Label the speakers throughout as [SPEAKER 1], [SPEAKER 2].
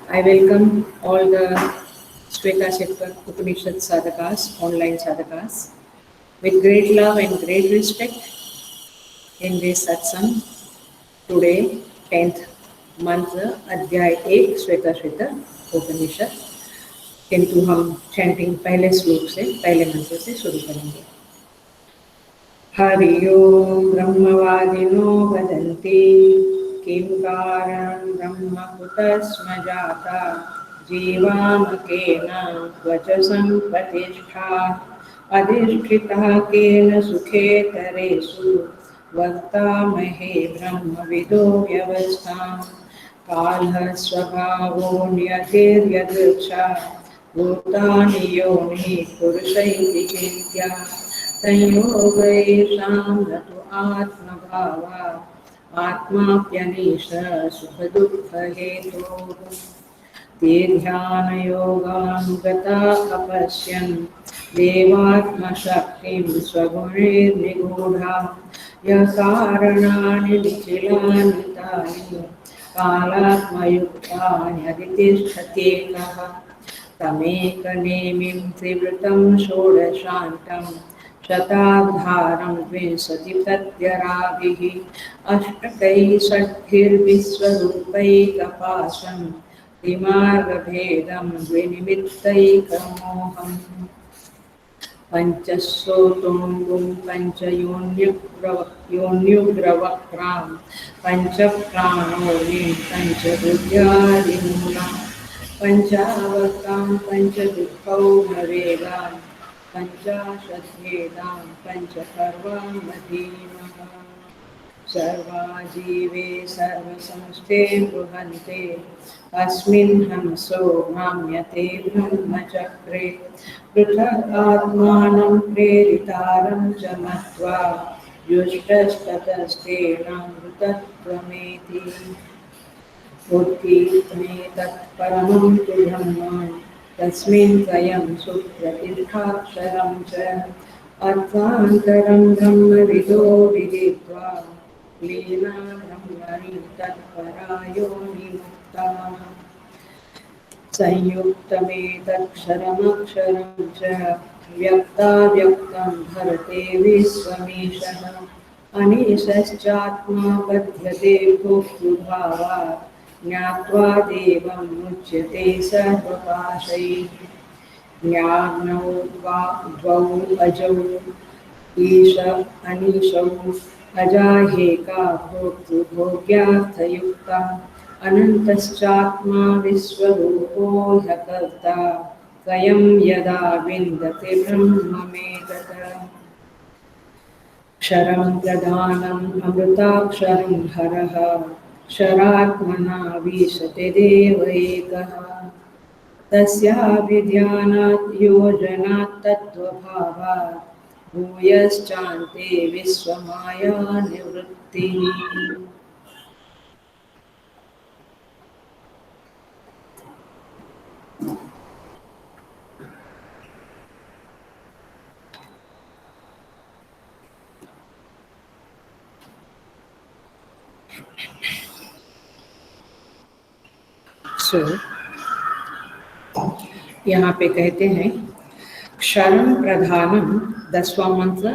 [SPEAKER 1] I welcome all the Shweta Shekar Upanishad sadhakas, online sadhakas, with great love and great respect in this satsang. Today, 10th month, अध्याय 1 श्वेता श्वेता उपनिषद, किंतु हम chanting पहले श्लोक से पहले मंत्र से शुरू करेंगे। हरि ओम ब्रह्मवादिनो वदन्ति किं कारणं ब्रह्म कुतस्म जाता जीवामकेन वचसं प्रतिष्ठा अधिष्ठितः केन सुखेतरेषु वक्तामहे ब्रह्मविदो व्यवस्थां कालः स्वभावो नियतिर्यदृच्छा भूतानि योनिः पुरुष इति चेत्या संयोगेषां न तु आत्मभावा आत्माप्यनीश सुखदुःखहेतोः ते ध्यानयोगानुगता अपश्यन् देवात्मशक्तिं स्वगुणैर्निगूढा यकारणानि निखिलानि तानि कालात्मयुक्तानि अधितिष्ठत्येकः तमेकनेमिं त्रिवृतं षोडशान्तं शताधारं विंशतिप्रत्यराभिः अष्टकैः षड्भिर्विश्वरूपैकपाशं त्रिमार्गभेदं द्विनिमित्तैकमोहम् पञ्चस्रोतोङ्गुं पञ्चयोन्युग्रवक्त्रां पञ्चप्राणोर्णिं पञ्चभुजादिमूलां पञ्चावक्तां पञ्चदुःखौघवेगां पञ्चाशद्भेदां पञ्चपर्वां मधीमः सर्वा जीवे सर्वसंस्थे बृहन्ते अस्मिन् हंसो भ्राम्यते ब्रह्मचक्रे पृथक् आत्मानं प्रेरितारं च मत्वा युष्टस्ततस्तेनामृतत्वमेति उत्कीर्तनेतत्परमं तु ब्रह्म तस्मिन् स्वयं सुप्रतिष्ठाक्षरं च अर्थान्तरं ब्रह्मविदो विदित्वा लीना ब्रह्मणि तत्परायो विमुक्ताः संयुक्तमेतक्षरमक्षरं च व्यक्ताव्यक्तं भरते विश्वमीशः अनीशश्चात्मा बध्यते भोक्तृभावात् ज्ञात्वा देवं मुच्यते सर्वपाशैः ज्ञानौ वा द्वौ अजौ ईश अनीशौ अजाहेका भोक्तृभोग्यार्थयुक्ता अनन्तश्चात्मा विश्वरूपो ह्यकर्ता स्वयं यदा विन्दते ब्रह्ममेतत् क्षरं प्रधानम् अमृताक्षरं हरः क्षरात्मना विशते देव एकः तस्याभिध्यानात् योजनात् तत्त्वभावात् भूयश्चान्ते विश्वमाया निवृत्तिः यहाँ पे कहते हैं क्षरम प्रधानम 10वां मंत्र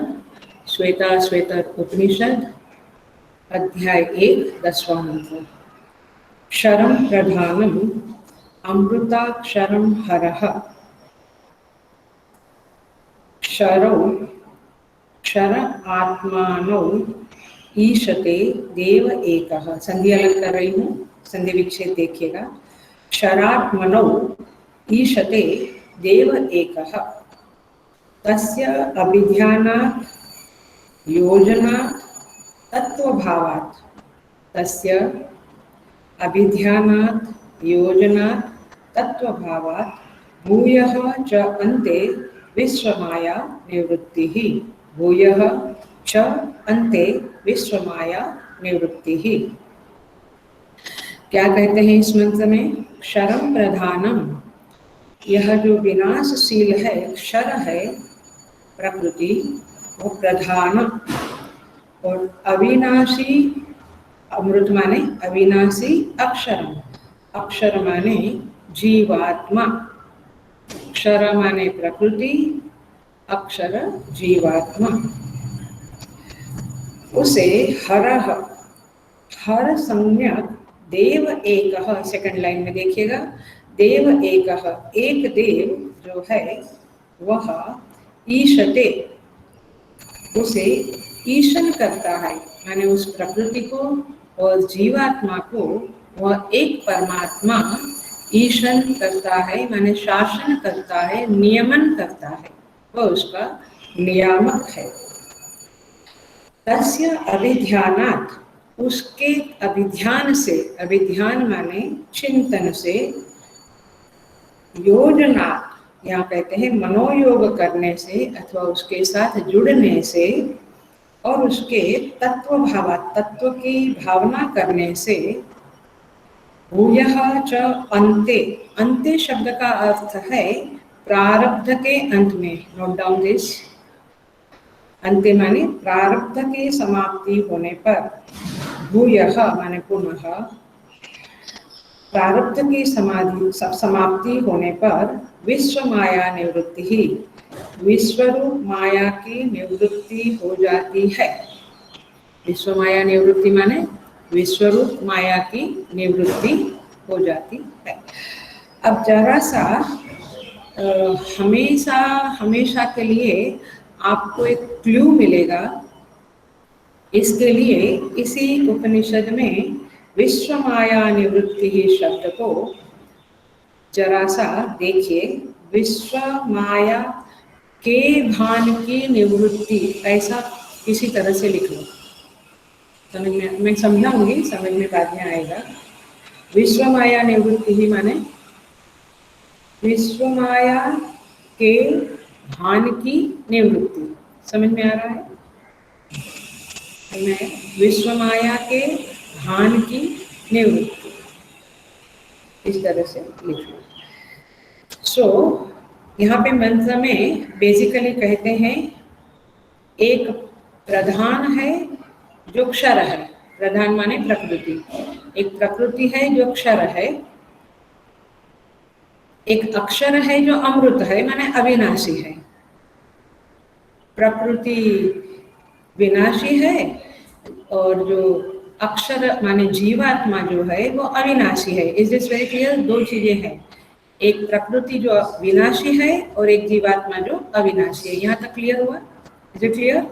[SPEAKER 1] श्वेता श्वेता उपनिषद अध्याय 1 10वां मंत्र क्षरम प्रधानम अमृताक्षरम हरः क्षरौ क्षर आत्मानौ ईशते देव एकः। संधि अलग कर रही हूँ, संधि विच्छेद देखिएगा। क्षरात्मनौ ईशते देव एकः तस्य अभिध्यानात् योजनात् तत्त्वभावात् तस्य अभिध्यानात् योजनात् तत्त्वभावात् भूयः च अन्ते विश्वमाया निवृत्तिः भूयः च अन्ते विश्वमाया निवृत्तिः। क्या कहते हैं इस मंत्र में? क्षरम प्रधानम, यह जो विनाशशील है क्षर है प्रकृति, वो प्रधान और अविनाशी अमृत माने अविनाशी अक्षरम, अक्षर माने जीवात्मा, अक्षर माने प्रकृति, अक्षर जीवात्मा। उसे हरः, हर संज्ञक देव एकः, सेकंड लाइन में देखिएगा, देव एकः, एक देव जो है वह ईशते, उसे ईशन करता है, माने उस प्रकृति को और जीवात्मा को वह एक परमात्मा ईशन करता है, माने शासन करता है, नियमन करता है, वह उसका नियामक है। तस्य अभिध्यानात्, उसके अभिध्यान से, अभिध्यान माने चिंतन से, योजना, यहाँ कहते हैं मनोयोग करने से अथवा उसके साथ जुड़ने से और उसके तत्व भाव, तत्व की भावना करने से, भूयः च अन्ते, अन्ते शब्द का अर्थ है प्रारब्ध के अंत में, नोट डाउन दिस, अंते माने प्रारब्ध के समाप्ति होने पर, भूयः माने पुनः, प्रारब्ध की समाप्ति होने पर विश्व माया निवृत्ति ही, विश्वरूप माया की निवृत्ति हो जाती है। विश्व माया निवृत्ति माने विश्वरूप माया की निवृत्ति हो जाती है। अब जरा सा हमेशा हमेशा के लिए आपको एक क्लू मिलेगा, इसके लिए इसी उपनिषद में विश्व माया निवृत्ति ही शब्द को जरा सा देखिए। विश्व माया के भान की निवृत्ति, ऐसा किसी तरह से लिख लो, समझ में, मैं समझाऊंगी, समझ में बाद में आएगा। विश्व माया निवृत्ति ही माने विश्व माया के भान की निवृत्ति, समझ में आ रहा है? मैं विश्व माया के भान की निवृत्ति इस तरह से लिख लूँ। सो यहाँ पे मंत्र में बेसिकली कहते हैं एक प्रधान है जो क्षर है, प्रधान माने प्रकृति, एक प्रकृति है जो क्षर है, एक अक्षर है जो अमृत है माने अविनाशी है। प्रकृति विनाशी है और जो अक्षर माने जीवात्मा जो है वो अविनाशी है। Is this very clear? दो चीजें हैं, एक प्रकृति जो विनाशी है और एक जीवात्मा जो अविनाशी है। यहाँ तक क्लियर हुआ? Is it clear?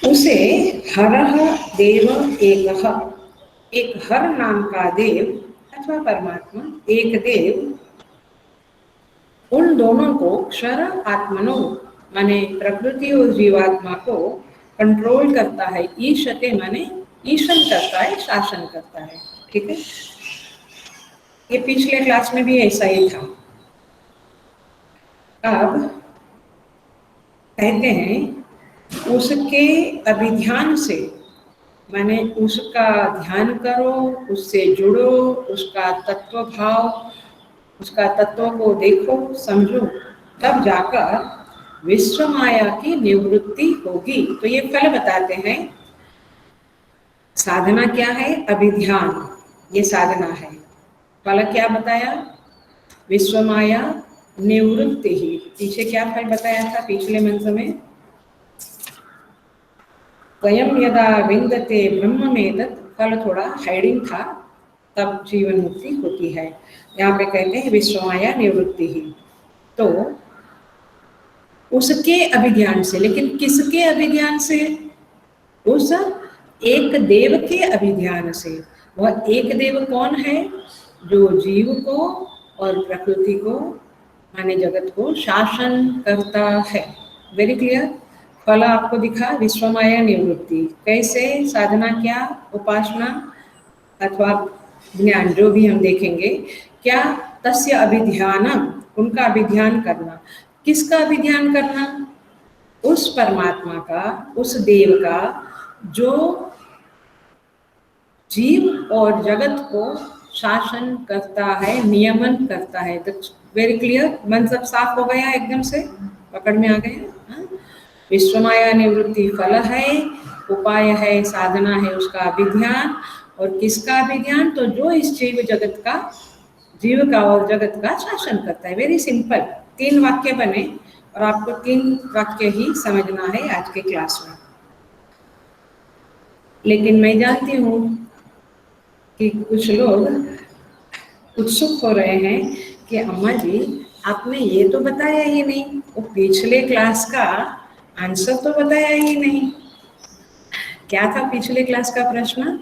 [SPEAKER 1] उसे हरः देव एकः, एक हर नाम का देव अथवा परमात्मा, एक देव उन दोनों को क्षर आत्मनो माने प्रकृति और जीवात्मा को कंट्रोल करता है। ईशते माने ईशन करता है, शासन करता है। ठीक है, ये पिछले क्लास में भी ऐसा ही था। अब कहते हैं उसके अभिध्यान से, माने उसका ध्यान करो, उससे जुड़ो, उसका तत्व भाव, उसका तत्व को देखो, समझो, तब जाकर विश्व माया की निवृत्ति होगी। तो ये फल बताते हैं। साधना क्या है? अभिध्यान, ये साधना है। फल क्या बताया? विश्व माया निवृत्ति ही। पीछे क्या फल बताया था पिछले मंत्र में? स्वयं यदा विन्दते ब्रह्म में, तत् फल थोड़ा हाइडिंग था, तब जीवन मुक्ति होती है। यहाँ पे कहते हैं विश्व माया निवृत्ति ही। तो उसके अभिज्ञान से, लेकिन किसके अभिज्ञान से? उस एक देव के अभिज्ञान से। वह एक देव कौन है? जो जीव को और प्रकृति को माने जगत को शासन करता है। Very clear? फल आपको दिखा, विश्व माया निवृत्ति। कैसे? साधना क्या? उपासना अथवा ज्ञान, जो भी हम देखेंगे। क्या? तस्य अभिध्यानम, उनका अभिध्यान करना। किसका अभिध्यान करना? उस परमात्मा का, उस देव का जो जीव और जगत को शासन करता है, नियमन करता है। तो वेरी क्लियर? मन सब साफ हो गया एकदम से? पकड़ में आ गया? विश्व माया निवृत्ति फल है, उपाय है, साधना है उसका अभिध्यान, और किसका अभिज्ञान? तो जो इस जीव का और जगत का शासन करता है। वेरी सिंपल, 3 वाक्य बने और आपको 3 वाक्य ही समझना है आज के क्लास में। लेकिन मैं जानती हूँ कि कुछ लोग उत्सुक हो रहे हैं कि अम्मा जी आपने ये तो बताया ही नहीं, वो पिछले क्लास का आंसर तो बताया ही नहीं। क्या था पिछले क्लास का प्रश्न?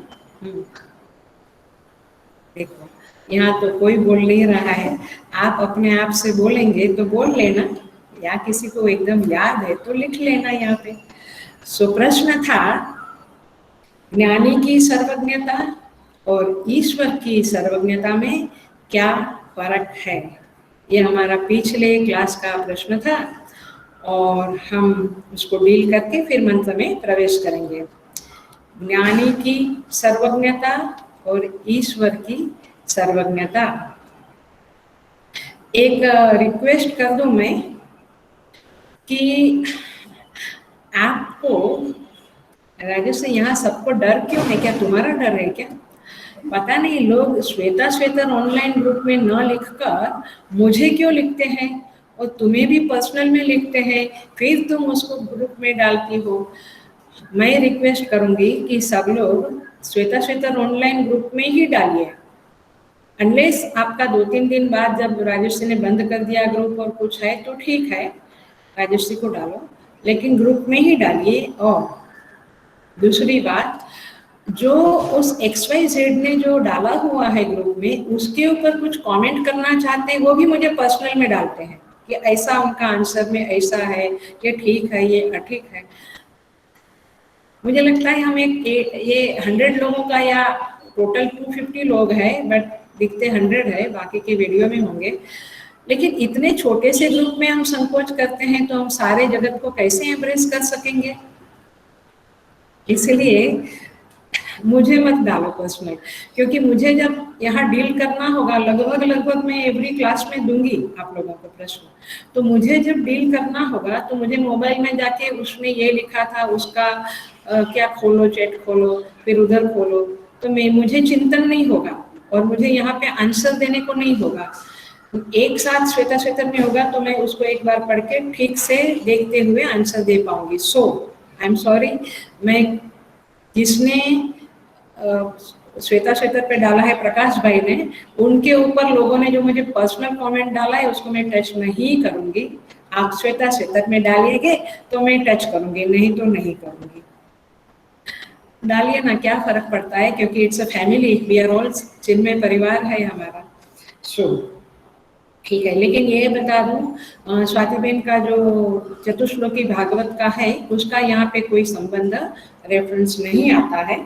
[SPEAKER 1] देखो, यहाँ तो कोई बोल नहीं रहा है। आप अपने आप से बोलेंगे तो बोल लेना, या किसी को एकदम याद है तो लिख लेना यहाँ पे। सो प्रश्न था, ज्ञानी की सर्वज्ञता और ईश्वर की सर्वज्ञता में क्या फर्क है? ये हमारा पिछले क्लास का प्रश्न था और हम उसको डील करके फिर मंत्र में प्रवेश करेंगे। ज्ञानी की सर्वज्ञता और ईश्वर की सर्वज्ञता। एक रिक्वेस्ट कर दूं मैं कि आपको राजेश से यहाँ सबको डर क्यों है? क्या तुम्हारा डर है क्या? पता नहीं, लोग श्वेता श्वेतर ऑनलाइन ग्रुप में न लिखकर मुझे क्यों लिखते हैं और तुम्हें भी पर्सनल में लिखते हैं, फिर तुम उसको ग्रुप में डालती हो। मैं रिक्वेस्ट करूंगी कि सब लोग श्वेता श्वेतर ऑनलाइन ग्रुप में ही डालिए। अनलेस आपका 2-3 दिन बाद जब राजेश ने बंद कर दिया ग्रुप और कुछ है तो ठीक है, राजेश को डालो, लेकिन ग्रुप में ही डालिए। और दूसरी बात, जो उस XYZ ने जो डाला हुआ है ग्रुप में, उसके ऊपर कुछ कमेंट करना चाहते हैं वो भी मुझे पर्सनल में डालते हैं कि ऐसा उनका आंसर में ऐसा है, ये ठीक है, ये अठीक है। मुझे लगता है हम ये 100 लोगों का या टोटल 250 लोग हैं, बट दिखते 100 है, बाकी के वीडियो में होंगे। लेकिन इतने छोटे से ग्रुप में हम संकोच करते हैं तो हम सारे जगत को कैसे एम्ब्रेस कर सकेंगे? इसलिए मुझे मत डालो पर्सनल, क्योंकि मुझे जब यहाँ डील करना होगा, लगभग मैं एवरी क्लास में दूंगी आप लोगों को प्रश्न, तो मुझे जब डील करना होगा तो मुझे मोबाइल में जाके उसने ये लिखा था, उसका क्या खोलो, चैट खोलो, फिर उधर खोलो, तो मुझे चिंतन नहीं होगा और मुझे यहाँ पे आंसर देने को नहीं होगा। एक साथ श्वेता श्वेतर में होगा तो मैं उसको एक बार पढ़ के ठीक से देखते हुए आंसर दे पाऊंगी। सो आई एम सॉरी, मैं जिसने श्वेता श्वेतर पे डाला है प्रकाश भाई ने, उनके ऊपर लोगों ने जो मुझे पर्सनल कमेंट डाला है उसको मैं टच नहीं करूंगी। आप श्वेता श्वेतर में डालिएगे तो मैं टच करूंगी, नहीं तो नहीं करूंगी। डालिए ना, क्या फर्क पड़ता है, क्योंकि it's a family, we are all, Chinmaya परिवार है हमारा। सो ठीक है, लेकिन ये बता दूं, स्वाति बहन का जो चतुश्लोकी भागवत का है उसका यहाँ पे कोई संबंध रेफरेंस नहीं आता है।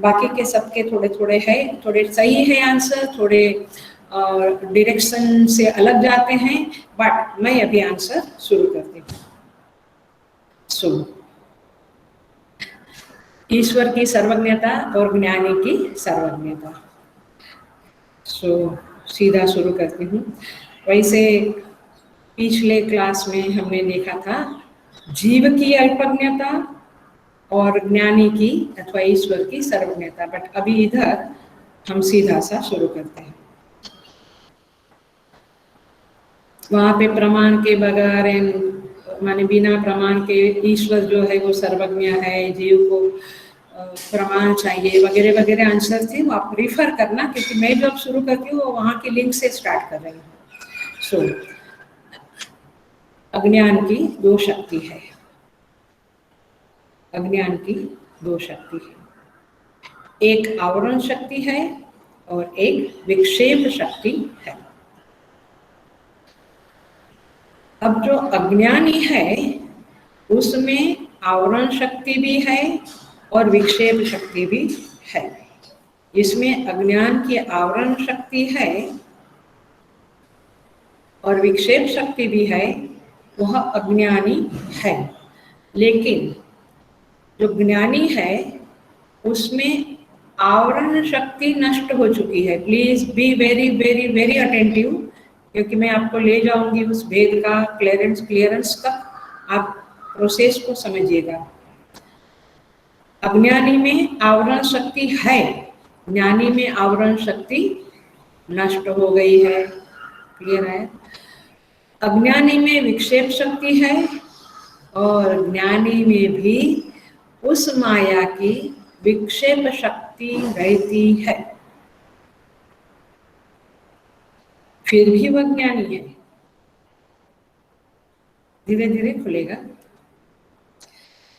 [SPEAKER 1] बाकी के सबके थोड़े थोड़े है, थोड़े सही है आंसर, थोड़े डायरेक्शन से अलग जाते हैं, बट मैं अभी आंसर शुरू करती हूँ। सो ईश्वर की सर्वज्ञता और ज्ञानी की सर्वज्ञता। सो सीधा शुरू करती हूँ। वैसे पिछले क्लास में हमने देखा था जीव की अल्पज्ञता और ज्ञानी की अथवा ईश्वर की सर्वज्ञता, बट अभी इधर हम सीधा सा शुरू करते हैं। वहां पे प्रमाण के बगैर, माने बिना प्रमाण के ईश्वर जो है वो सर्वज्ञ है, जीव को प्रमाण चाहिए, वगैरह वगैरह आंसर थे, वो आप रिफर करना, क्योंकि मैं जब शुरू करती हूँ वहां की लिंक से स्टार्ट कर रही हूँ। सो अज्ञान की 2 शक्ति है, अज्ञान की 2 शक्ति है, एक आवरण शक्ति है और एक विक्षेप शक्ति है। अब जो अज्ञानी है उसमें आवरण शक्ति भी है और विक्षेप शक्ति भी है। इसमें अज्ञान की आवरण शक्ति है और विक्षेप शक्ति भी है, वह अज्ञानी है। लेकिन जो ज्ञानी है उसमें आवरण शक्ति नष्ट हो चुकी है। Please be very very very attentive, क्योंकि मैं आपको ले जाऊंगी उस भेद का क्लियरेंस तक, आप प्रोसेस को समझिएगा। अज्ञानी में आवरण शक्ति है ज्ञानी में आवरण शक्ति नष्ट हो गई है, क्लियर है। अज्ञानी में विक्षेप शक्ति है और ज्ञानी में भी उस माया की विक्षेप शक्ति रहती है, फिर भी वह ज्ञानी है। धीरे धीरे खुलेगा।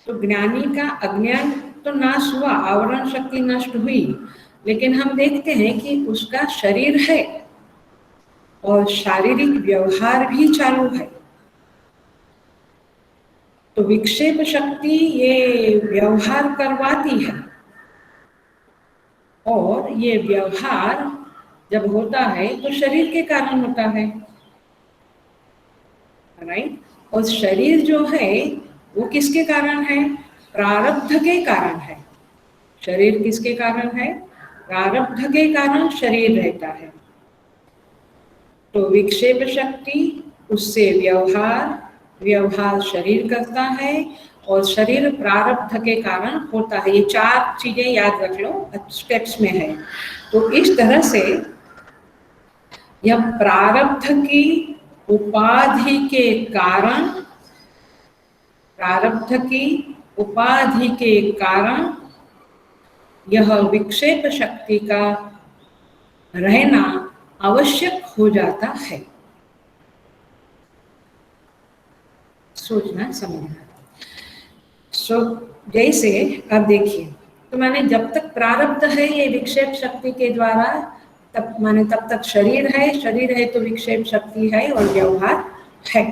[SPEAKER 1] तो ज्ञानी का अज्ञान तो नाश हुआ, आवरण शक्ति नष्ट हुई, लेकिन हम देखते हैं कि उसका शरीर है और शारीरिक व्यवहार भी चालू है। तो विक्षेप शक्ति ये व्यवहार करवाती है और ये व्यवहार जब होता है तो शरीर के कारण होता है, राइट। और शरीर जो है वो किसके कारण है? प्रारब्ध के कारण है। शरीर किसके कारण है? प्रारब्ध के कारण शरीर रहता है। तो विक्षेप शक्ति, उससे व्यवहार, व्यवहार शरीर करता है और शरीर प्रारब्ध के कारण होता है। ये 4 चीजें याद रख लो, स्टेप्स में है। तो इस तरह से यह प्रारब्ध की उपाधि के कारण, प्रारब्ध की उपाधि के कारण यह विक्षेप शक्ति का रहना आवश्यक हो जाता है। सोचना समझना। जैसे अब देखिए, तो माने जब तक प्रारब्ध है ये विक्षेप शक्ति के द्वारा, तब माने तब तक शरीर है तो विक्षेप शक्ति है और व्यवहार है।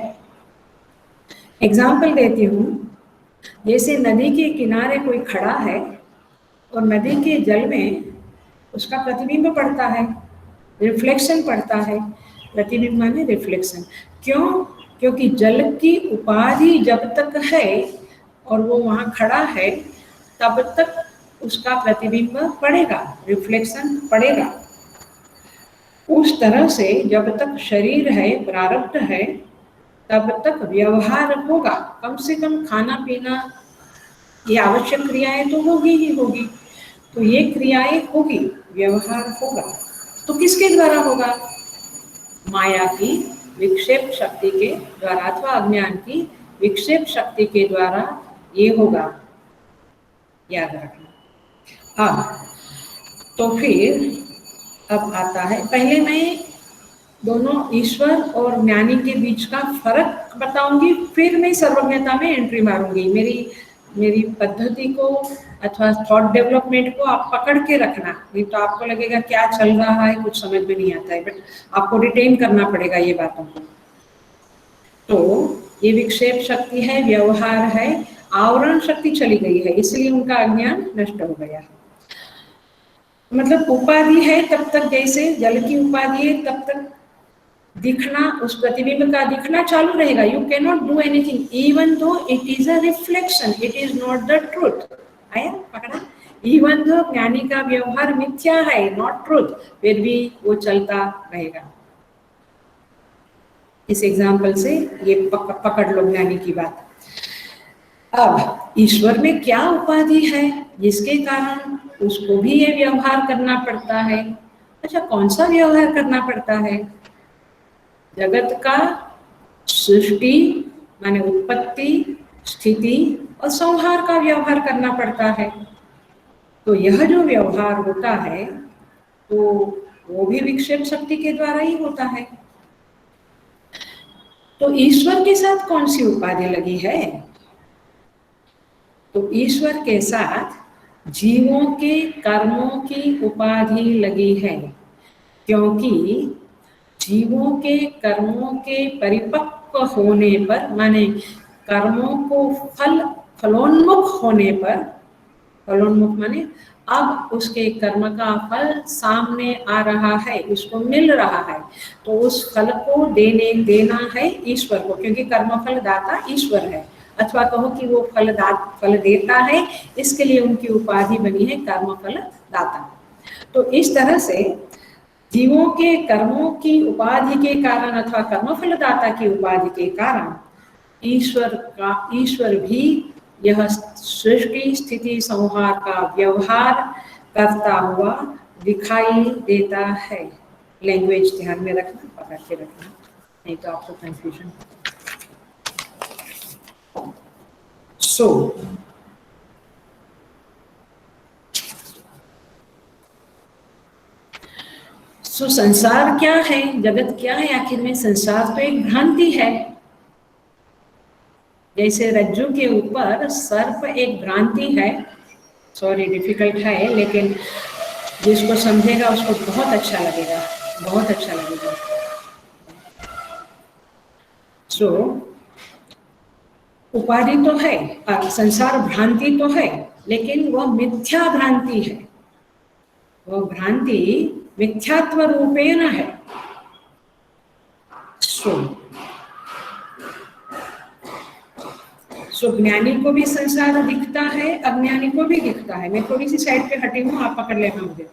[SPEAKER 1] एग्जाम्पल देती हूँ, जैसे नदी के किनारे कोई खड़ा है और नदी के जल में उसका प्रतिबिंब पड़ता है, रिफ्लेक्शन पड़ता है। प्रतिबिंब माने रिफ्लेक्शन। क्यों? क्योंकि जल की उपाधि जब तक है और वो वहाँ खड़ा है तब तक उसका प्रतिबिंब पड़ेगा, रिफ्लेक्शन पड़ेगा। उस तरह से जब तक शरीर है, प्रारब्ध है, तब तक व्यवहार होगा। कम से कम खाना पीना ये आवश्यक क्रियाएं तो होगी ही होगी। तो ये क्रियाएं होगी, व्यवहार होगा। तो किसके द्वारा होगा? माया की विक्षेप शक्ति के द्वारा अथवा अज्ञान की विक्षेप शक्ति के द्वारा ये होगा, याद रखना। तो फिर अब आता है, पहले मैं दोनों ईश्वर और ज्ञानी के बीच का फर्क बताऊंगी, फिर मैं सर्वज्ञता में एंट्री मारूंगी। मेरी पद्धति को अथवा थॉट डेवलपमेंट को आप पकड़ के रखना, नहीं तो आपको लगेगा क्या चल रहा है, कुछ समझ में नहीं आता है, बट आपको रिटेन करना पड़ेगा ये बातों को। तो ये विक्षेप शक्ति है, व्यवहार है, आवरण शक्ति चली गई है, इसलिए उनका अज्ञान नष्ट हो गया है। मतलब उपाधि है तब तक, जैसे जल की उपाधि है तब तक दिखना, उस प्रतिबिंब का दिखना चालू रहेगा। You can not do anything even though it is a reflection, it is not the truth. आया पकड़ा? इवन दो ज्ञानी का व्यवहार मिथ्या है, नॉट ट्रूथ, फिर भी वो चलता रहेगा। इस एग्जाम्पल से ये पकड़ लो ज्ञानी की बात। अब ईश्वर में क्या उपाधि है जिसके कारण उसको भी ये व्यवहार करना पड़ता है? अच्छा, कौन सा व्यवहार करना पड़ता है? जगत का सृष्टि माने उत्पत्ति, स्थिति और संहार का व्यवहार करना पड़ता है। तो यह जो व्यवहार होता है तो वो भी विक्षेप शक्ति के द्वारा ही होता है। तो ईश्वर के साथ कौन सी उपाधि लगी है? तो ईश्वर के साथ जीवों के कर्मों की उपाधि लगी है, क्योंकि जीवों के कर्मों के परिपक्व होने पर, माने कर्मों को फलोन्मुख होने पर, फलोन्मुख माने अब उसके कर्म का फल सामने आ रहा है, उसको मिल रहा है, तो उस फल को देना है ईश्वर को, क्योंकि कर्म फल दाता ईश्वर है। अथवा कहो कि वो फल देता है, इसके लिए उनकी उपाधि बनी है कर्म फल दाता। तो इस तरह से जीवों के कर्मों की उपाधि के कारण अथवा कर्मफलदाता की उपाधि के कारण ईश्वर भी यह सृष्टि स्थिति संहार का व्यवहार करता हुआ दिखाई देता है। लैंग्वेज ध्यान में रखना, पकड़ के रखना, नहीं तो आपको कंफ्यूजन। सो संसार क्या है, जगत क्या है आखिर में? संसार तो एक भ्रांति है। जैसे रज्जू के ऊपर सर्प एक भ्रांति है। सॉरी डिफिकल्ट है, लेकिन जिसको समझेगा उसको बहुत अच्छा लगेगा, बहुत अच्छा लगेगा। सो उपाधि तो है, संसार भ्रांति तो है, लेकिन वह मिथ्या भ्रांति है। वह भ्रांति मिथ्यात्व रूपेण है। सो ज्ञानी को भी संसार दिखता है, अज्ञानी को भी दिखता है। मैं थोड़ी सी साइड पे हटी हूँ, आप पकड़ लेना मुझे।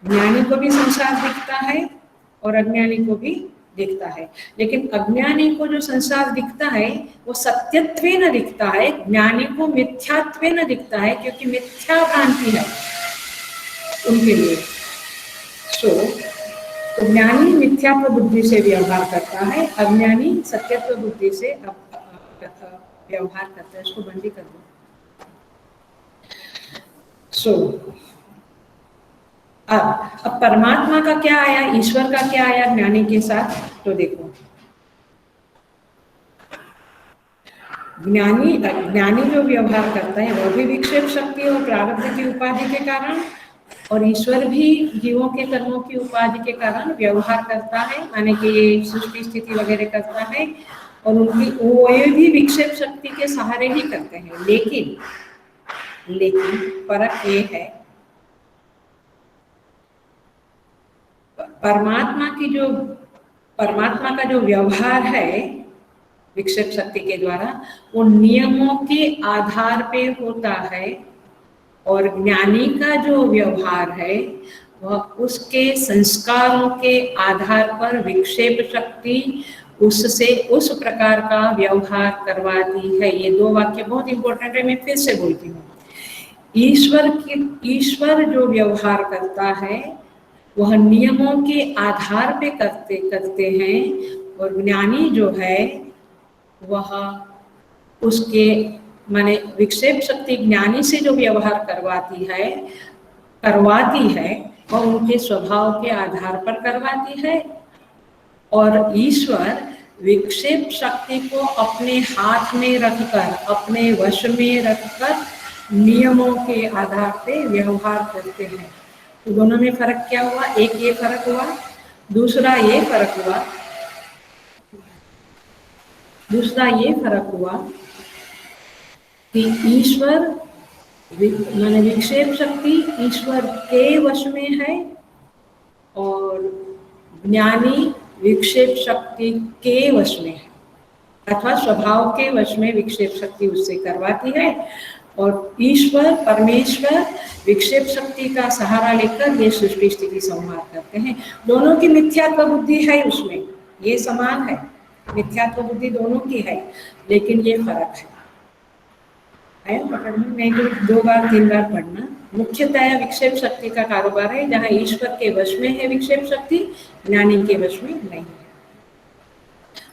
[SPEAKER 1] ज्ञानी को भी संसार दिखता है और अज्ञानी को भी दिखता है, लेकिन अज्ञानी को जो संसार दिखता है वो सत्यत्वेन दिखता है, ज्ञानी को मिथ्यात्वेन दिखता है, क्योंकि मिथ्या भ्रांति है उनके लिए। तो ज्ञानी मिथ्यात्व बुद्धि से व्यवहार करता है, अज्ञानी सत्यत्व बुद्धि से व्यवहार करता है। इसको बंदी कर दो। अब परमात्मा का क्या आया, ईश्वर का क्या आया ज्ञानी के साथ? तो देखो, ज्ञानी जो व्यवहार करता है वह भी विक्षेप शक्ति और प्रारब्ध की उपाधि के कारण, और ईश्वर भी जीवों के कर्मों की उपाधि के कारण व्यवहार करता है, माने कि ये सृष्टि स्थिति वगैरह करता है, और उनकी वो भी विक्षेप शक्ति के सहारे ही करते हैं। लेकिन फर्क ये है, परमात्मा का जो व्यवहार है विक्षेप शक्ति के द्वारा, वो नियमों के आधार पे होता है, और ज्ञानी का जो व्यवहार है वह उसके संस्कारों के आधार पर विक्षेप शक्ति उससे उस प्रकार का व्यवहार करवाती है। ये दो वाक्य बहुत इंपॉर्टेंट है, मैं फिर से बोलती हूँ। ईश्वर जो व्यवहार करता है वह नियमों के आधार पे करते हैं, और ज्ञानी जो है वह उसके माने विक्षेप शक्ति ज्ञानी से जो व्यवहार करवाती है वह उनके स्वभाव के आधार पर करवाती है, और ईश्वर विक्षेप शक्ति को अपने हाथ में रखकर, अपने वश में रखकर नियमों के आधार पे व्यवहार करते हैं। तो दोनों में फर्क क्या हुआ? एक ये फर्क हुआ, दूसरा ये फर्क हुआ कि ईश्वर माने विक्षेप शक्ति ईश्वर के वश में है, और ज्ञानी विक्षेप शक्ति के वश में है, अथवा स्वभाव के वश में विक्षेप शक्ति उससे करवाती है, और ईश्वर परमेश्वर विक्षेप शक्ति का सहारा लेकर ये सृष्टि स्थिति संहार करते हैं। दोनों की मिथ्यात्व बुद्धि है उसमें, ये समान है, मिथ्यात्व बुद्धि दोनों की है, लेकिन ये फर्क है। पकड़ना नहीं तो 2 बार 3 बार पढ़ना। मुख्यतः विक्षेप शक्ति का कारोबार है, जहाँ ईश्वर के वश में है विक्षेप शक्ति, ज्ञानी के वश में नहीं है।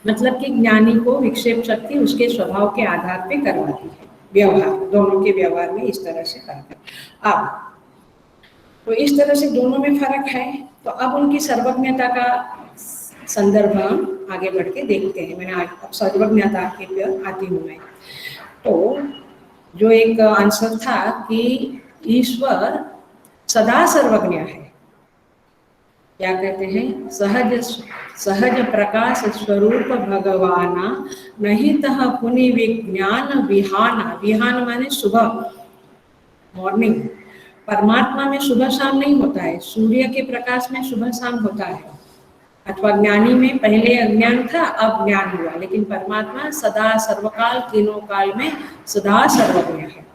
[SPEAKER 1] मतलब कि ज्ञानी को विक्षेप शक्ति उसके स्वभाव के आधार पे करवाती है व्यवहार। दोनों के व्यवहार में इस तरह से फर्क है। अब तो इस तरह से दोनों में फर्क है, तो अब उनकी सर्वज्ञता का संदर्भ हम आगे बढ़ के देखते हैं। मैंने अब सर्वज्ञता के आती हूँ मैं। तो जो एक आंसर था कि ईश्वर सदा सर्वज्ञ है, क्या कहते हैं, सहज प्रकाश स्वरूप भगवाना नहीं तह पुनि विज्ञान विहाना। विहान माने सुबह, मॉर्निंग। परमात्मा में सुबह शाम नहीं होता है, सूर्य के प्रकाश में सुबह शाम होता है, अथवा ज्ञानी में पहले अज्ञान था अब ज्ञान हुआ, लेकिन परमात्मा सदा सर्वकाल तीनों काल में सदा सर्वज्ञ है।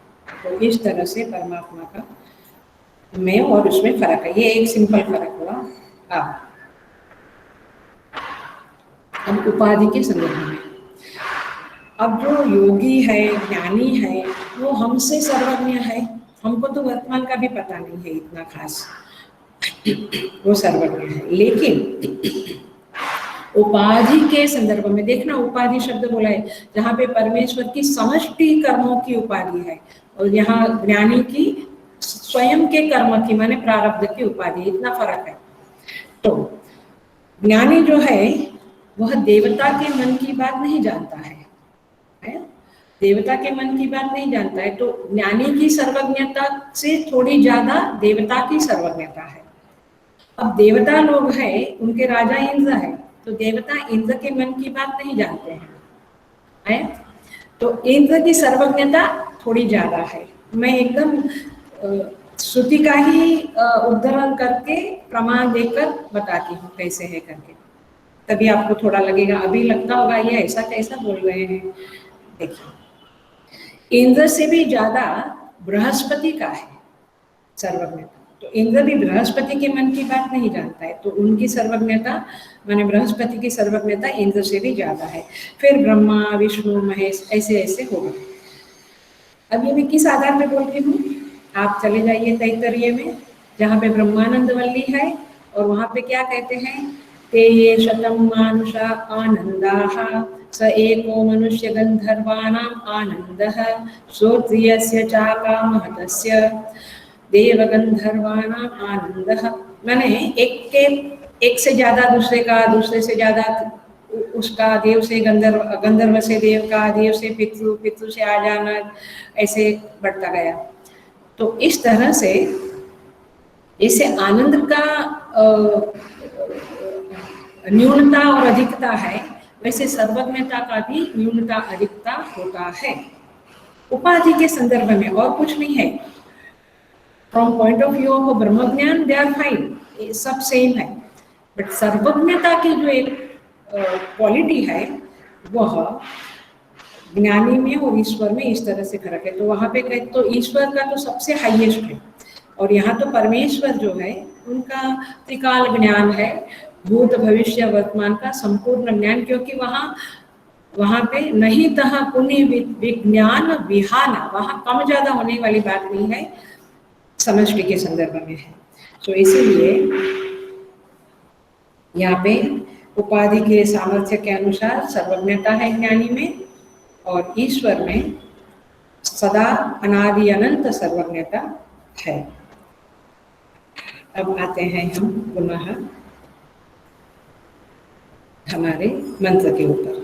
[SPEAKER 1] तो इस तरह से परमात्मा का में और उसमें फर्क है, ये एक सिंपल फर्क हुआ। अब उपाधि के संदर्भ में, अब जो योगी है ज्ञानी है वो हमसे सर्वज्ञ है, हमको तो वर्तमान का भी पता नहीं है इतना खास, वो सर्वज्ञ है। लेकिन उपाधि के संदर्भ में देखना, उपाधि शब्द बोला है जहाँ पे परमेश्वर की समष्टि कर्मों की उपाधि है, और यहाँ ज्ञानी की स्वयं के कर्म की माने प्रारब्ध की उपाधि, इतना फर्क है। तो ज्ञानी जो है वह देवता के मन की बात नहीं जानता है, देवता के मन की बात नहीं जानता है। तो ज्ञानी की सर्वज्ञता से थोड़ी ज्यादा देवता की सर्वज्ञता है। अब देवता लोग हैं, उनके राजा इंद्र है, तो देवता इंद्र के मन की बात नहीं जानते हैं, है? तो इंद्र की सर्वज्ञता थोड़ी ज्यादा है। मैं एकदम श्रुति का ही उद्धरण करके प्रमाण देकर बताती हूँ कैसे है करके, तभी आपको थोड़ा लगेगा। अभी लगता होगा ये ऐसा कैसा बोल रहे हैं। देखिए, इंद्र से भी ज्यादा बृहस्पति का है सर्वज्ञता। तो इंद्र भी बृहस्पति के मन की बात नहीं जानता है, तो उनकी सर्वज्ञता माने बृहस्पति की सर्वज्ञता इंद्र से भी ज्यादा है। फिर ब्रह्मा, विष्णु, महेश, ऐसे ऐसे होगा। अब ये मैं किस आधार में बोलती हूँ, आप चले जाइए तैत्तरीय में, जहाँ पे ब्रह्मानंद वल्ली है, और वहाँ पे क्या कहते हैं, ते ये शतम मानुषा आनंदाः स एको मनुष्य गंधर्वाणाम आनंदः श्रोत्रियस्य चाकामहतस्य देवगंधर्वाणाम आनंदः। माने एक से ज्यादा दूसरे का, दूसरे से ज्यादा उसका, देव से गंधर्व, गंधर्व से देव का, देव से पितृ, पितृ से आ जाना, ऐसे बढ़ता गया। तो इस तरह से इससे आनंद का न्यूनता और अधिकता है, वैसे सर्वज्ञता का भी न्यूनता अधिकता होता है उपाधि के संदर्भ में, और कुछ नहीं है। From point of view of ब्रह्म ज्ञान दे आर फाइन, सब सेम है। बट सर्वज्ञता की जो एक क्वालिटी है वह ज्ञानी में और ईश्वर में इस तरह से फर्क है। तो वहाँ पे कहते तो ईश्वर का तो सबसे हाईएस्ट है, और यहाँ तो परमेश्वर जो है उनका त्रिकाल ज्ञान है, भूत भविष्य वर्तमान का संपूर्ण ज्ञान, क्योंकि वहाँ पे नहीं तह पुण्य विज्ञान विहाना, वहाँ कम ज्यादा होने वाली बात नहीं है, समष्टि के संदर्भ में है। तो इसीलिए यहाँ पे उपाधि के सामर्थ्य के अनुसार सर्वज्ञता है ज्ञानी में, और ईश्वर में सदा अनादि अनंत सर्वज्ञता है। अब आते हैं हम पुनः हमारे मंत्र के ऊपर।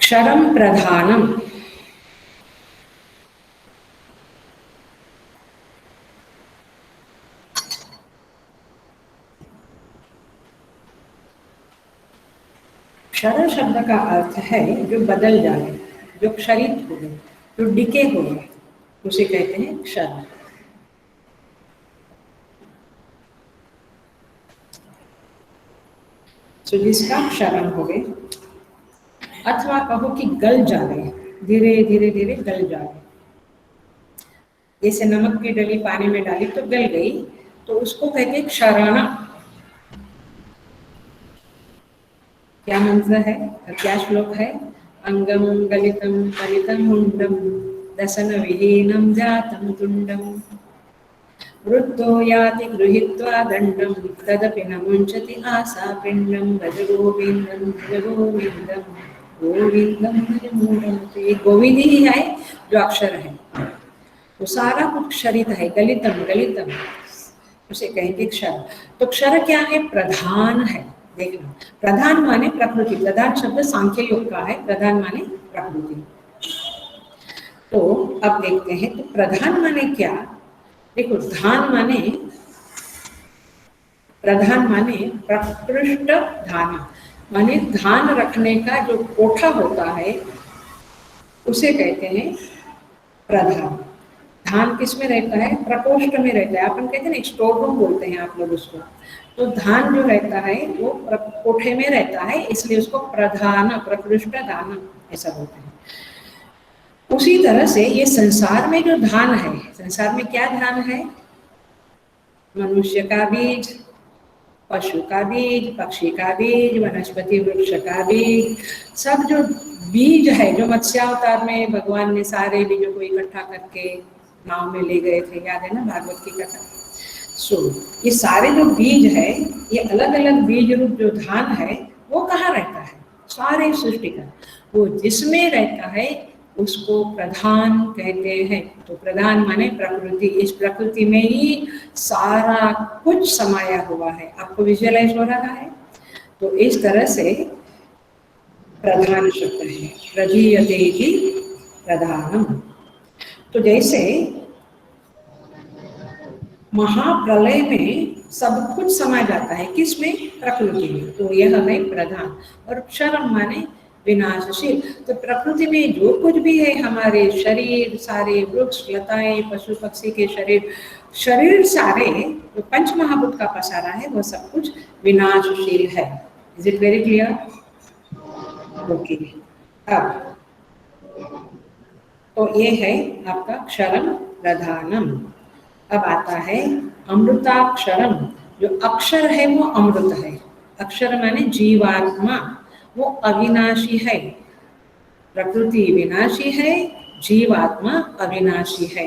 [SPEAKER 1] क्षरम प्रधानम, क्षर शब्द का अर्थ है जो बदल जाए, जो क्षरित हो गए, जो डिके हो गए, उसे कहते हैं क्षर। तो जिसका क्षरण हो गए, अथवा कहो कि गल जाए, धीरे धीरे धीरे गल जाए। जैसे नमक की डली पानी में डाली तो गल गई, तो उसको कहते हैं क्षरण। क्या मंत्र है, क्या श्लोक है, अंगम गलितम कलितम मुंडम दसन विहीनम जातम तुंडम वृद्धो याति गृहीत्वा दंडम तदपि न मुंचति आशा पिंडम भज गोविंदम भज गोविंदम गोविंदम भज मूढ़म। तो ये गोविंद ही है जो अक्षर है, वो सारा कुछ क्षरित है, गलितम गलितम उसे कहेंगे क्षर। तो क्षर क्या है, प्रधान है। देखना, प्रधान माने प्रकृति, प्रधान शब्द सांख्य योग का है, प्रधान माने प्रकृति। तो अब देखते हैं, तो प्रधान माने क्या। देखो, धान माने, प्रधान माने प्रकृष्ट धान, माने धान रखने का जो कोठा होता है उसे कहते हैं प्रधान। धान किस में रहता है, प्रकोष्ठ में रहता है। अपन कहते हैं ना, स्टोर रूम बोलते हैं आप लोग उसको। तो धान जो रहता है वो कोठे में रहता है, इसलिए उसको प्रधान, प्रकृष्ट धान ऐसा बोलते हैं। उसी तरह से ये संसार में जो धान है, संसार में क्या धान है, मनुष्य का बीज, पशु का बीज, पक्षी का बीज, वनस्पति वृक्ष का बीज, सब जो बीज है, जो मत्स्यावतार में भगवान ने सारे बीजों को इकट्ठा करके नाव में ले गए थे, याद है ना भागवत की कथा। सो ये सारे जो बीज है, ये अलग अलग बीज रूप जो धान है, वो कहाँ रहता है? सारे सृष्टि का वो जिसमें रहता है उसको प्रधान कहते हैं। तो प्रधान माने प्रकृति, इस प्रकृति में ही सारा कुछ समाया हुआ है। आपको विजुअलाइज हो रहा है? तो इस तरह से प्रधान शब्द है, प्रधीयते इति प्रधानम। तो जैसे महाप्रलय में सब कुछ समा जाता है, किसमें? प्रकृति में, तो यह है प्रधान। और क्षरम माने विनाशशील। तो प्रकृति में जो कुछ भी है, हमारे शरीर, सारे वृक्ष लताएं, पशु पक्षी के शरीर, शरीर सारे जो पंच महाभूत का पसारा है, वो सब कुछ विनाशशील है। Is it very clear? Okay. अब तो ये है आपका क्षरम प्रधानम। अब आता है अमृताक्षरम। जो अक्षर है वो अमृत है। अक्षर माने जीवात्मा, वो अविनाशी है। प्रकृति विनाशी है, जीवात्मा अविनाशी है।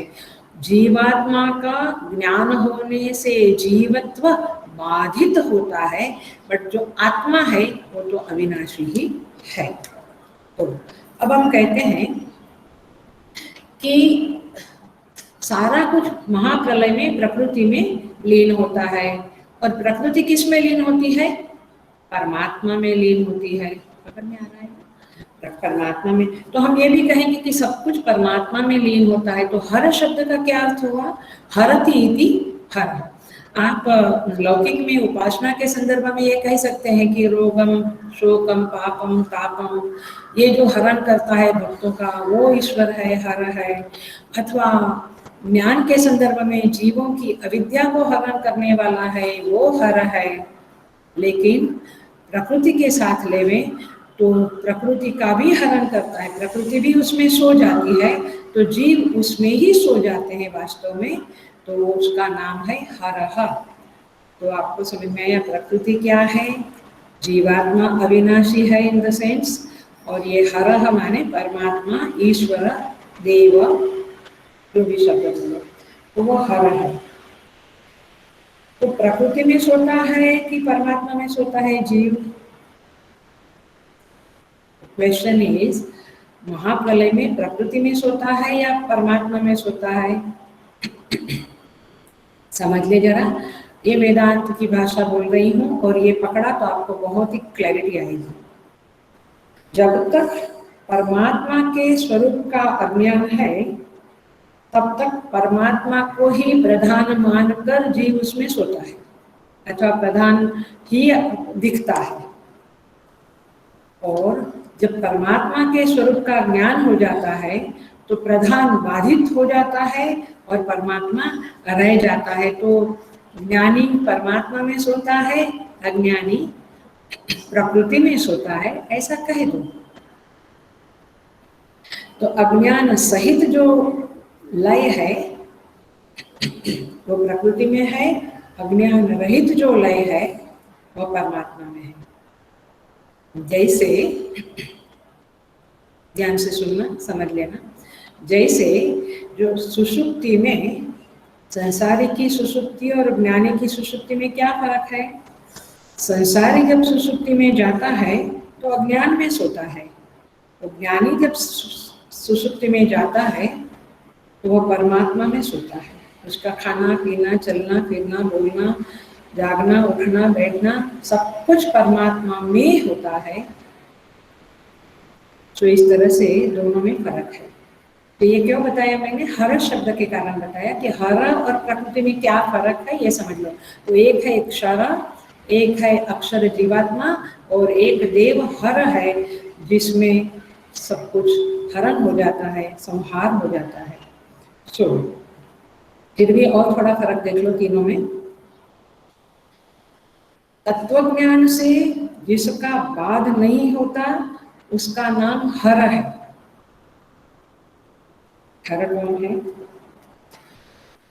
[SPEAKER 1] जीवात्मा का ज्ञान होने से जीवत्व बाधित होता है, बट जो आत्मा है वो तो अविनाशी ही है। तो अब हम कहते हैं कि सारा कुछ महाप्रलय में प्रकृति में लीन होता है। और प्रकृति किस में लीन होती है? परमात्मा में लीन होती है। पकड़ में आ रहा है? परमात्मा में। तो हम ये भी कहेंगे कि सब कुछ परमात्मा में लीन होता है। तो हर शब्द का क्या अर्थ हुआ? हरति इति हर। आप लौकिक में उपासना के संदर्भ में ये कह सकते हैं कि रोगम शोकम पापम तापम, ये जो हरण करता है भक्तों का, वो ईश्वर है, हर है। अथवा ज्ञान के संदर्भ में जीवों की अविद्या को हरण करने वाला है, वो हर है। लेकिन प्रकृति के साथ लेवे तो प्रकृति का भी हरण करता है, प्रकृति भी उसमें सो जाती है, तो जीव उसमें ही सो जाते हैं वास्तव में। तो उसका नाम है हरह। तो आपको समझ में आया प्रकृति क्या है? जीवात्मा अविनाशी है इन द सेंस, और ये हरह माने परमात्मा, ईश्वर, देव, जो भी शब्द बोलो, तो वो हर है। तो प्रकृति में सोता है कि परमात्मा में सोता है जीव? क्वेश्चन इज, महाप्रलय में प्रकृति में सोता है या परमात्मा में सोता है? समझ ले जरा, ये वेदांत की भाषा बोल रही हूँ, और ये पकड़ा तो आपको बहुत ही क्लैरिटी आएगी। जब तक परमात्मा के स्वरूप का अज्ञान है, तब तक परमात्मा को ही प्रधान मानकर जीव उसमें सोता है, अथवा प्रधान ही दिखता है। और जब परमात्मा के स्वरूप का ज्ञान हो जाता है तो प्रधान बाधित हो जाता है और परमात्मा रह जाता है। तो ज्ञानी परमात्मा में सोता है, अज्ञानी प्रकृति में सोता है, ऐसा कह दो। तो अज्ञान सहित जो लय है वो प्रकृति में है, अज्ञान रहित जो लय है वो परमात्मा में है। जैसे, ध्यान से सुनना, समझ लेना। जैसे जो सुषुप्ति में, संसारी की सुषुप्ति और ज्ञानी की सुषुप्ति में क्या फर्क है? संसारी जब सुषुप्ति में जाता है तो अज्ञान में सोता है, तो ज्ञानी जब सुषुप्ति में जाता है तो वह परमात्मा में सोता है। उसका खाना पीना, चलना फिरना, बोलना, जागना, उठना, बैठना, सब कुछ परमात्मा में होता है। तो इस तरह से दोनों में फर्क है। तो ये क्यों बताया मैंने? हर शब्द के कारण बताया कि हर और प्रकृति में क्या फर्क है, ये समझ लो। तो एक है अक्षर, एक है अक्षर जीवात्मा, और एक देव हर है, जिसमें सब कुछ हरण हो जाता है, संहार हो जाता है। सो फिर भी और थोड़ा फर्क देख लो तीनों में। तत्वज्ञान से जिसका बाध नहीं होता उसका नाम हर है। हर कौन है?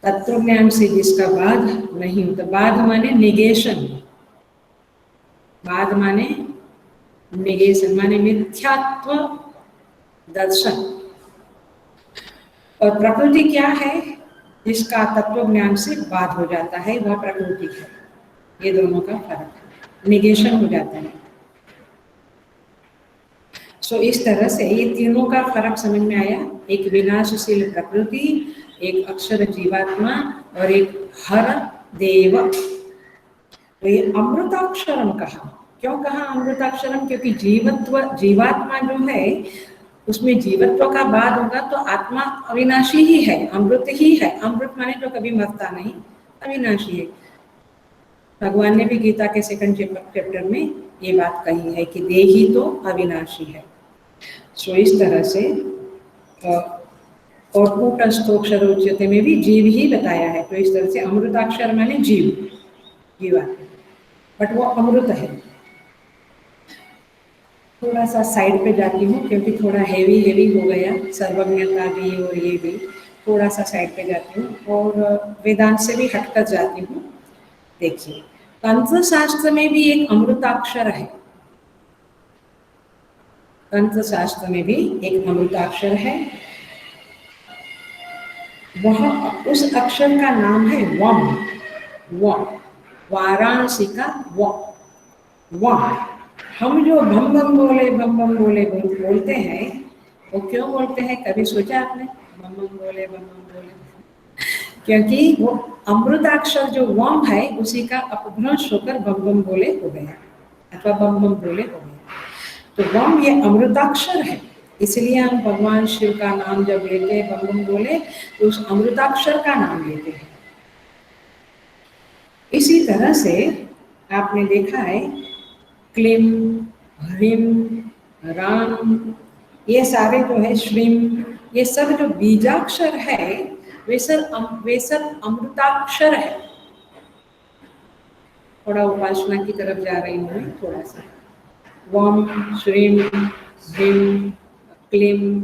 [SPEAKER 1] तत्वज्ञान से जिसका बाध नहीं होता। बाध माने निगेशन, बाध माने निगेशन, माने मिथ्यात्व दर्शन। और प्रकृति क्या है? जिसका तत्व ज्ञान से बाध हो जाता है वह प्रकृति है। ये दोनों का फर्क है, निगेशन हो जाता है। सो इस तरह से ये तीनों का फर्क समझ में आया। एक विनाशशील प्रकृति, एक अक्षर जीवात्मा और एक हर देव। तो ये अमृताक्षरम कहा। क्यों कहा अमृताक्षरम? क्योंकि जीवात्मा जो है उसमें जीवत्व का बाद होगा तो आत्मा अविनाशी ही है, अमृत ही है। अमृत माने जो कभी मरता नहीं, अविनाशी है। भगवान ने भी गीता के सेकंड चैप्टर में ये बात कही है कि देही तो अविनाशी है। सो इस तरह से और कूटस्थोक्षर उच्यते में भी जीव ही बताया है। तो इस तरह से अमृताक्षर माने जीव, जीवात्मा, बट वो अमृत है। थोड़ा सा साइड पे जाती हूँ क्योंकि थोड़ा हेवी हो गया, सर्वज्ञता भी और ये भी। थोड़ा सा साइड पे जाती हूँ और वेदांत से भी हटकर जाती हूँ। देखिए, तंत्र शास्त्र में भी एक अमृताक्षर है। तंत्र शास्त्र में भी एक अमृताक्षर है। वह उस अक्षर का नाम है वम। वम, वाराणसी का वम। हम जो भम भम बोले बोलते हैं, वो क्यों बोलते हैं? कभी सोचा आपने? भम भम बोले क्योंकि वो अमृताक्षर जो वम है उसी का अपभ्रंश होकर बम बम बोले हो गया, अथवा बम बम बोले हो गया। तो वम ये अमृताक्षर है, इसलिए हम भगवान शिव का नाम जब लेते हैं बम बम बोले तो उस अमृताक्षर का नाम लेते हैं। इसी तरह से आपने देखा है क्लीम, ह्रीम, राम, ये सारे जो है श्रीम, ये सब जो बीजाक्षर है वे सब अमृताक्षर है। थोड़ा उपासना की तरफ जा रही हूँ थोड़ा सा। वम, श्रीम, ह्रीम, क्लीम,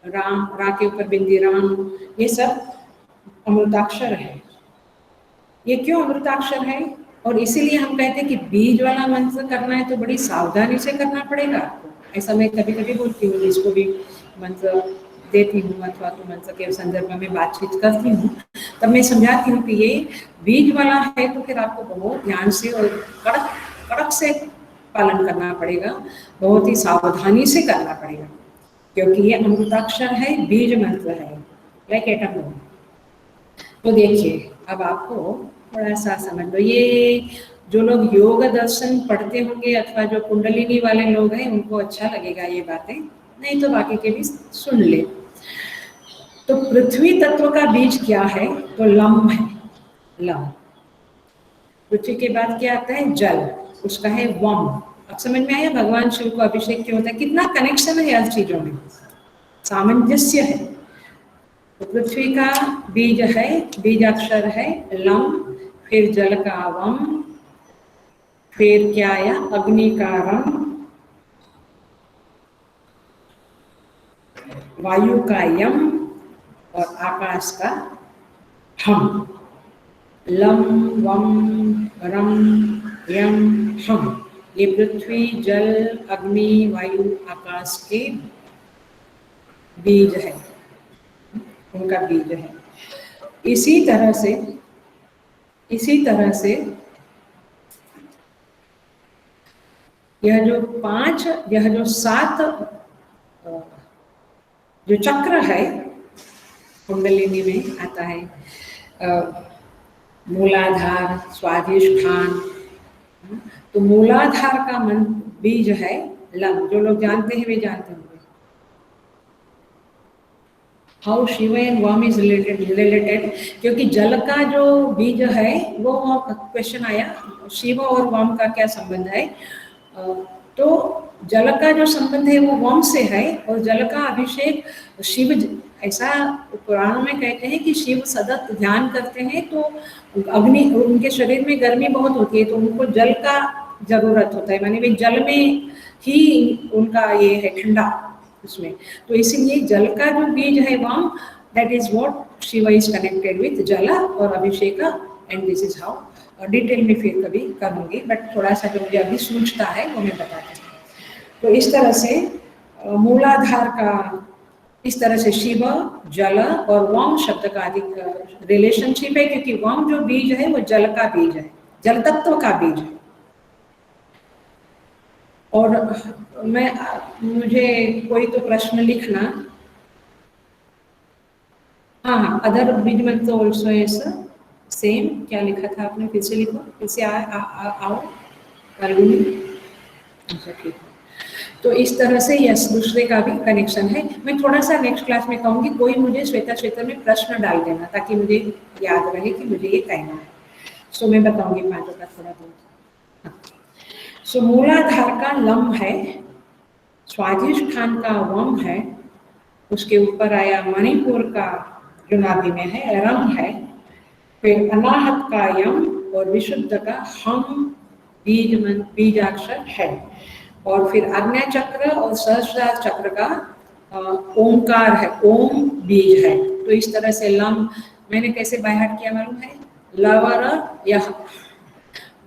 [SPEAKER 1] राम, रा के ऊपर बिंदी राम, ये सब अमृताक्षर है। ये क्यों अमृताक्षर है? और इसीलिए हम कहते हैं कि बीज वाला मंत्र करना है तो बड़ी सावधानी से करना पड़ेगा आपको। ऐसा मैं कभी कभी बोलती हूँ, जिसको भी मंत्र देती हूँ अथवा तो मंत्र के संदर्भ में बातचीत करती हूँ, तब मैं समझाती हूँ कि ये बीज वाला है तो फिर आपको बहुत ध्यान से और कड़क से पालन करना पड़ेगा, बहुत ही सावधानी से करना पड़ेगा, क्योंकि ये अमृताक्षर है, बीज मंत्र है, लाइक एटम बम। तो देखिए, अब आपको थोड़ा सा समझ लो। ये जो लोग योग दर्शन पढ़ते होंगे अथवा जो कुंडलिनी वाले लोग हैं उनको अच्छा लगेगा ये बातें, नहीं तो बाकी के भी सुन ले। तो पृथ्वी तत्व का बीज क्या है? तो लम है, लम। पृथ्वी के बाद क्या आता है? जल, उसका है वम। अब समझ में आया भगवान शिव को अभिषेक क्यों होता है? कितना कनेक्शन है हर चीजों में, सामंजस्य है। तो पृथ्वी का बीज है, बीजाक्षर है लम, फिर जल का वम, फिर क्या आया? अग्नि का रम, वायु का यम और आकाश का हम। लम, वम, रम, यम, हम, ये पृथ्वी, जल, अग्नि, वायु, आकाश के बीज है, उनका बीज है। इसी तरह से यह जो 7 जो चक्र है कुंडलिनी में आता है, मूलाधार, स्वाधिष्ठान। तो मूलाधार का बीज है लम। जो लोग जानते हैं वे जानते होंगे। हाउ शिव एंड वम इज रिलेटेड, क्योंकि जल का जो बीज है वो क्वेश्चन आया, शिव और वम का क्या संबंध है? तो जल का जो संबंध है वो वम से है, और जल का अभिषेक शिव, ऐसा पुराणों में कहते हैं कि शिव सतत ध्यान करते हैं तो अग्नि, उनके शरीर में गर्मी बहुत होती है तो उनको जल का जरूरत होता है, माने वे जल में ही उनका ये है ठंडा उसमें। तो इसीलिए जल का जो बीज है वम, that is what Shiva is connected with जल और अभिषेक, and this is how. Detail में फिर कभी करूँगी, बट थोड़ा सा जो मुझे अभी सूझता है वो मैं बताती हूँ। तो इस तरह से मूलाधार का इस तरह से शिव, जल और वम शब्द का अधिक रिलेशनशिप है, क्योंकि वम जो बीज है वो जल का बीज है, जल तत्व का बीज है। और मुझे कोई तो प्रश्न लिखना। हाँ, अदर बीज मंत्र ऑल्सो इज सेम। क्या लिखा था आपने? फिर से लिखो, फिर से आओ फाल्गुनी। अच्छा, ठीक है। तो इस तरह से यस, दूसरे का भी कनेक्शन है। मैं थोड़ा सा नेक्स्ट क्लास में कहूँगी, कोई मुझे श्वेता में प्रश्न डाल देना, ताकि मुझे याद रहे कि मुझे ये कहना है। सो मैं बताऊंगी पांचों का थोड़ा बहुत। सो मूलाधार का लम है, स्वाधिष्ठान का वम है, उसके ऊपर आया मणिपुर का जो नाभि में है रम है, फिर अनाहत का यम और विशुद्ध का हम बीजाक्षर है, और फिर आज्ञा चक्र और सहस्रार चक्र का ओंकार है, ओम बीज है। तो इस तरह से लम मैंने कैसे बायहाट किया मालूम है? लवर यह,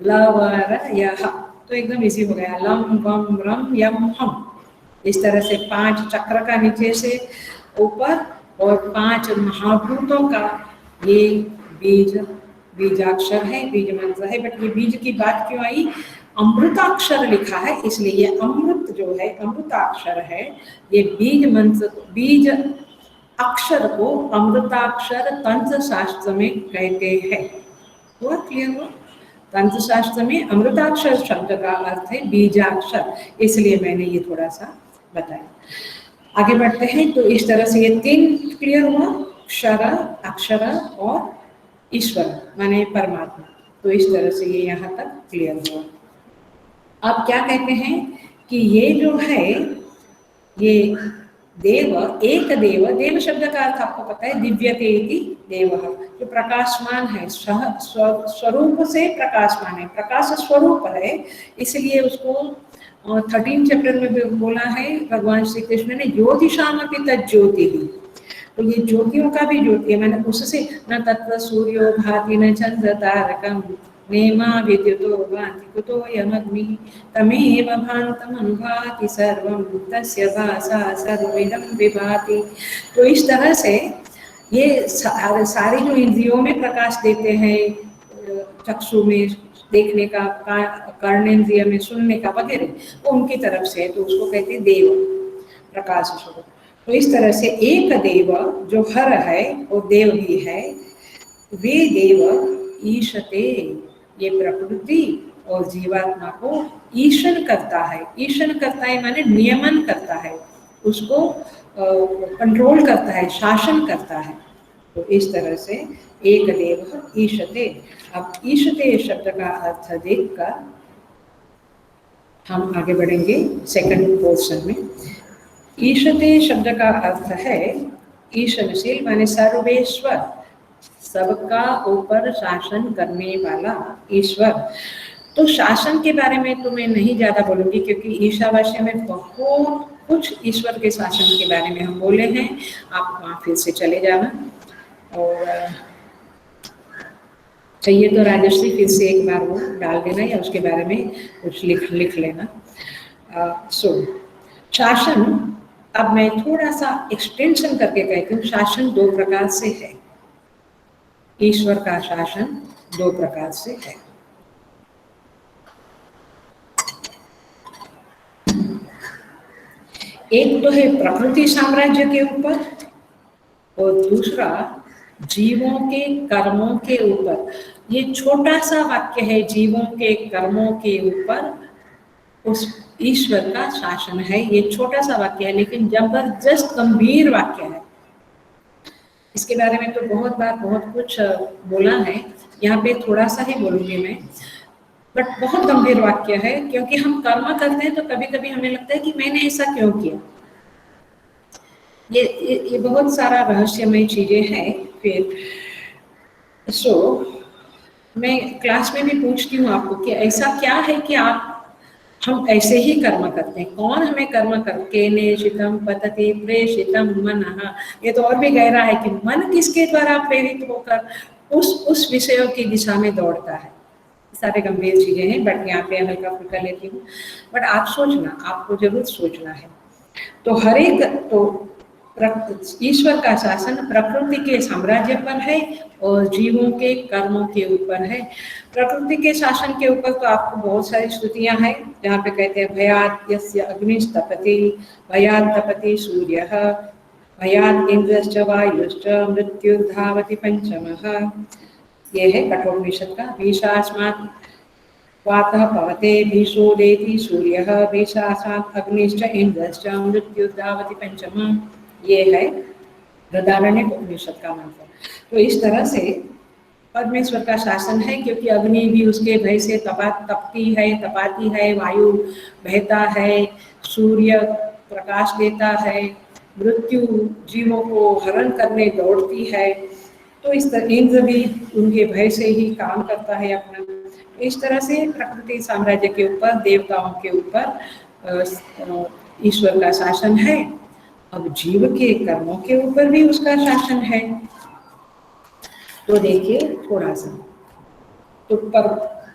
[SPEAKER 1] लवर यह, तो एकदम इजी हो गया। लम वम रम यम हम। इस तरह से 5 चक्र का नीचे से ऊपर और 5 महाभूतों का ये बीजाक्षर है, बीज मंत्र है। बट ये बीज की बात क्यों आई? अमृताक्षर लिखा है, इसलिए ये अमृत जो है, अमृताक्षर है। ये बीज मंत्र, बीज अक्षर को अमृताक्षर तंत्र शास्त्र में कहते हैं। हुआ क्लियर हुआ? तंत्र शास्त्र में अमृताक्षर शब्द का अर्थ है बीजाक्षर, इसलिए मैंने ये थोड़ा सा बताया। आगे बढ़ते हैं। तो इस तरह से ये 3 क्लियर हुआ, क्षर, अक्षर और ईश्वर माने परमात्मा। तो इस तरह से ये यहाँ तक क्लियर हुआ। अब क्या कहते हैं कि ये जो है, ये देव, एक देव, देव शब्द का अर्थ आपको पता है, दिव्यते इति देवः, जो प्रकाशमान है, स्वरूप से प्रकाशमान है, प्रकाश स्वरूप है। इसलिए उसको 13 चैप्टर में भी बोला है भगवान श्री कृष्ण ने, ज्योतिषामपि तज्ज्योति ही। तो ये ज्योतियों का भी ज्योति है, मैंने उससे न तत्र सूर्यो भाति न चंद्र तारकम नेमा विद्युतो भाति कुतो यमग्निः तमेव भान्तम् अनुभाति सर्वं तस्य भासा सर्वमिदं विभाति। तो इस तरह से ये सारी जो इंद्रियों में प्रकाश देते हैं, चक्षु में देखने का, कर्णेंद्रिय में सुनने का वगैरह, वो उनकी तरफ से है। तो उसको कहते हैं देव, प्रकाश स्वरूप। तो इस तरह से एक देव जो हर है वो देव भी है। वे देव ईशते, ये प्रकृति और जीवात्मा को ईशन करता है। ईशन करता है माने नियमन करता है, उसको कंट्रोल करता है, शासन करता है। तो इस तरह से एक देव ईशते। अब ईशते शब्द का अर्थ देखकर हम आगे बढ़ेंगे सेकंड पोर्शन में। ईशते शब्द का अर्थ है ईशनशील माने सर्वेश्वर, सबका ऊपर शासन करने वाला ईश्वर। तो शासन के बारे में तो मैं नहीं ज्यादा बोलूंगी, क्योंकि ईशावास्य में बहुत कुछ ईश्वर के शासन के बारे में हम बोले हैं। आप वहाँ फिर से चले जाना, और चाहिए तो राजश्री फिर से एक बार वो डाल देना, या उसके बारे में कुछ लिख लेना। सो शासन, अब मैं थोड़ा सा एक्सटेंशन करके कहती हूँ। शासन 2 प्रकार से है, ईश्वर का शासन 2 प्रकार से है। एक तो है प्रकृति साम्राज्य के ऊपर, और दूसरा जीवों के कर्मों के ऊपर। ये छोटा सा वाक्य है, जीवों के कर्मों के ऊपर उस ईश्वर का शासन है। ये छोटा सा वाक्य है, लेकिन जबरदस्त गंभीर वाक्य है। इसके बारे में तो बहुत बार बहुत कुछ बोला है, यहाँ पे थोड़ा सा ही बोलूंगी मैं, बट बहुत गंभीर वाक्य है। क्योंकि हम कर्म करते हैं तो कभी कभी हमें लगता है कि मैंने ऐसा क्यों किया। ये बहुत सारा रहस्यमय चीजें हैं। फिर मैं क्लास में भी पूछती हूँ आपको कि ऐसा क्या है कि हम ऐसे ही कर्म करते हैं। कौन हमें कर्म करके नेशितम पतति प्रेषितम मनः। ये तो और भी गहरा है कि मन किसके द्वारा प्रेरित होकर उस विषयों की दिशा में दौड़ता है। सारे गंभीर चीजें हैं, बट यहाँ पे हल्का फुल्का लेती हूँ। बट आप सोचना, आपको जरूर सोचना है। तो हर एक, तो ईश्वर का शासन प्रकृति के साम्राज्य पर है और जीवों के कर्मों के ऊपर है। प्रकृति के शासन के ऊपर तो आपको बहुत सारी स्तुतियां हैं जहाँ पे कहते हैं भयात् यस्य अग्निस्तपति, भयात् तपति सूर्यः, भयात् इंद्रश्च वायुश्च, मृत्युर्धावति पंचमः। ये है कठोपनिषद का। भीषास्मात् वातः पवते, भीषोदेति सूर्यः, भीषास्मात् अग्निश्च इंद्रश्च, मृत्युर्धावति पंचमः। ये है बृहदारण्यक उपनिषद का मंत्र। तो इस तरह से परमेश्वर का शासन है, क्योंकि अग्नि भी उसके भय से तपती है, तपाती है, वायु बहता है, सूर्य प्रकाश देता है, मृत्यु जीवों को हरण करने दौड़ती है। तो इस तरह इंद्र भी उनके भय से ही काम करता है अपना। इस तरह से प्रकृति साम्राज्य के ऊपर, देवताओं के ऊपर ईश्वर का शासन है। अब जीव के कर्मों के ऊपर भी उसका शासन है। तो देखिए थोड़ा सा, तो पर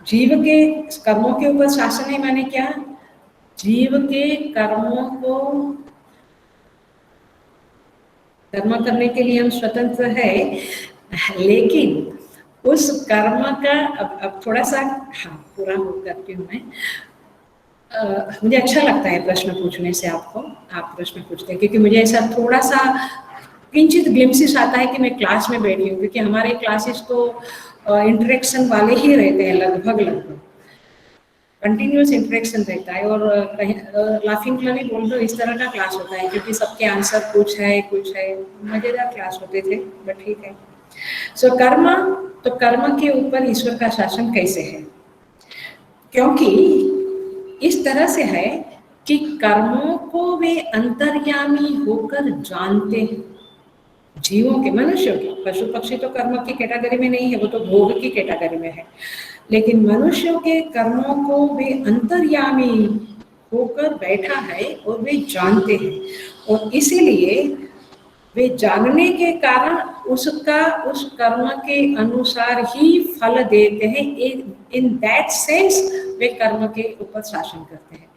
[SPEAKER 1] जीव के कर्मों के ऊपर शासन है माने क्या? जीव के कर्मों को कर्म करने के लिए हम स्वतंत्र है, लेकिन उस कर्म का अब थोड़ा सा पूरा करती हूँ मैं। मुझे अच्छा लगता है प्रश्न पूछने से आपको, आप प्रश्न पूछते हैं, क्योंकि मुझे ऐसा थोड़ा सा किंचित ग्लिम्सिस आता है कि मैं क्लास में बैठी हूँ, क्योंकि हमारे क्लासेस तो इंटरेक्शन वाले ही रहते हैं, लगभग कंटिन्यूस इंटरेक्शन रहता है। और कहीं लाफिंग क्लब ही बोल दो, इस तरह का क्लास होता है, क्योंकि सबके आंसर कुछ है मजेदार क्लास होते थे, बट ठीक है। सो कर्म, तो कर्म के ऊपर ईश्वर का शासन कैसे है? क्योंकि इस तरह से है कि कर्मों को वे अंतर्यामी होकर जानते हैं। जीवों के, मनुष्यों के, पशु पक्षी तो कर्म की कैटेगरी में नहीं है, वो तो भोग की कैटेगरी में है, लेकिन मनुष्यों के कर्मों को वे अंतर्यामी होकर बैठा है और वे जानते हैं, और इसीलिए वे जानने के कारण उसका उस कर्म के अनुसार ही फल देते हैं। इन दैट सेंस वे कर्म के ऊपर शासन करते हैं।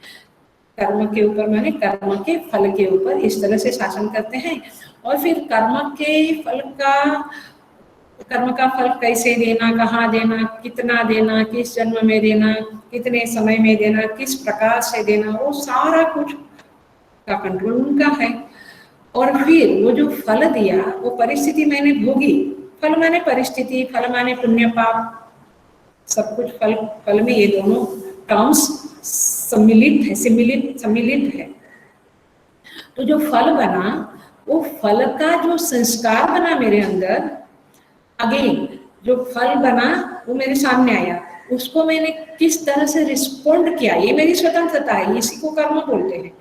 [SPEAKER 1] कर्म के ऊपर माने कर्म के फल के ऊपर इस तरह से शासन करते हैं। और फिर कर्म का फल कैसे देना, कहाँ देना, कितना देना, किस जन्म में देना, कितने समय में देना, किस प्रकार से देना, वो सारा कुछ का कंट्रोल उनका है। और फिर वो जो फल दिया वो परिस्थिति मैंने भोगी, फल माने परिस्थिति, फल माने पुण्य पाप, सब कुछ फल में ये दोनों टर्म्स सम्मिलित है। तो जो फल बना, वो फल का जो संस्कार बना मेरे अंदर, अगेन जो फल बना वो मेरे सामने आया, उसको मैंने किस तरह से रिस्पोंड किया, ये मेरी स्वतंत्रता है, इसी को कर्म बोलते हैं।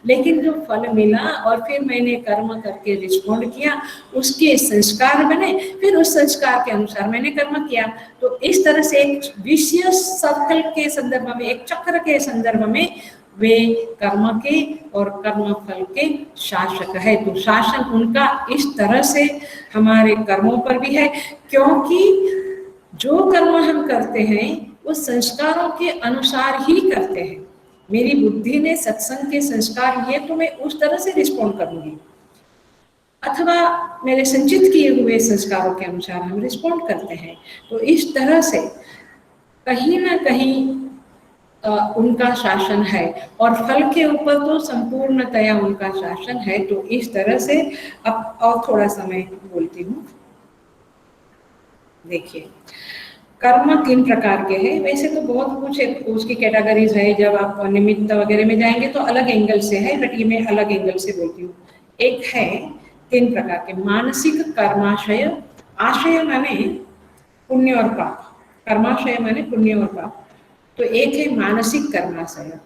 [SPEAKER 1] लेकिन जो फल मिला और फिर मैंने कर्म करके रिस्पोंड किया, उसके संस्कार बने, फिर उस संस्कार के अनुसार मैंने कर्म किया। तो इस तरह से एक विशियस सर्कल के संदर्भ में, एक चक्र के संदर्भ में वे कर्म के और कर्म फल के शासक है। तो शासन उनका इस तरह से हमारे कर्मों पर भी है, क्योंकि जो कर्म हम करते हैं वो संस्कारों के अनुसार ही करते हैं। मेरी बुद्धि ने सत्संग के संस्कार लिए तो मैं उस तरह से रिस्पॉन्ड करूंगी, अथवा मेरे संचित किए हुए संस्कारों के अनुसार हम रिस्पॉन्ड करते हैं। तो इस तरह से कहीं ना कहीं उनका शासन है, और फल के ऊपर तो संपूर्णतया उनका शासन है। तो इस तरह से अब और थोड़ा सा मैं बोलती हूँ। देखिए कर्म 3 प्रकार के हैं, वैसे तो बहुत कुछ है, उसकी कैटेगरीज है, जब आप निमित्त वगैरह में जाएंगे तो अलग एंगल से है, बट ये मैं अलग एंगल से बोलती हूँ। एक है 3 प्रकार के मानसिक कर्माशय, आशय माने पुण्य और पाप, कर्माशय माने पुण्य और पाप। तो एक है मानसिक कर्माशय,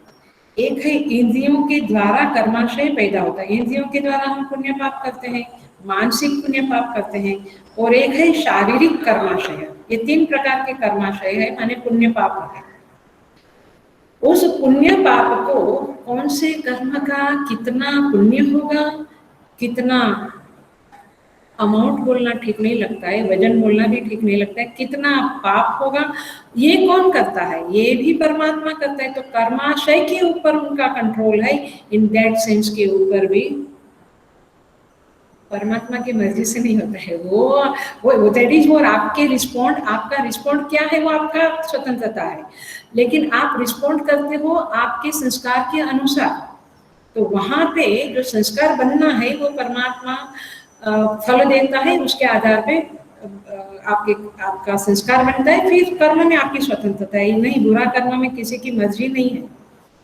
[SPEAKER 1] एक है इंद्रियों के द्वारा कर्माशय पैदा होता है, इंद्रियों के द्वारा हम पुण्य पाप करते हैं, मानसिक पुण्य पाप करते हैं। और एक है शारीरिक कर्माशय। ये 3 प्रकार के कर्माशय है, माने पुण्य पाप है। उस पुण्य पाप को कौन से कर्म का कितना पुण्य होगा, कितना अमाउंट बोलना ठीक नहीं लगता है, वजन बोलना भी ठीक नहीं लगता है, कितना पाप होगा, ये कौन करता है? ये भी परमात्मा करता है। तो कर्माशय के ऊपर उनका कंट्रोल है, इन दैट सेंस के ऊपर भी परमात्मा की मर्जी से नहीं होता है। वो दैट इज वो आपके रिस्पॉन्ड, आपका रिस्पॉन्ड क्या है वो आपका स्वतंत्रता है, लेकिन आप रिस्पॉन्ड करते हो आपके संस्कार के अनुसार। तो वहां पे जो संस्कार बनना है वो परमात्मा फल देता है, उसके आधार पे आपका संस्कार बनता है। फिर कर्म में आपकी स्वतंत्रता है, नहीं बुरा कर्म में किसी की मर्जी नहीं है,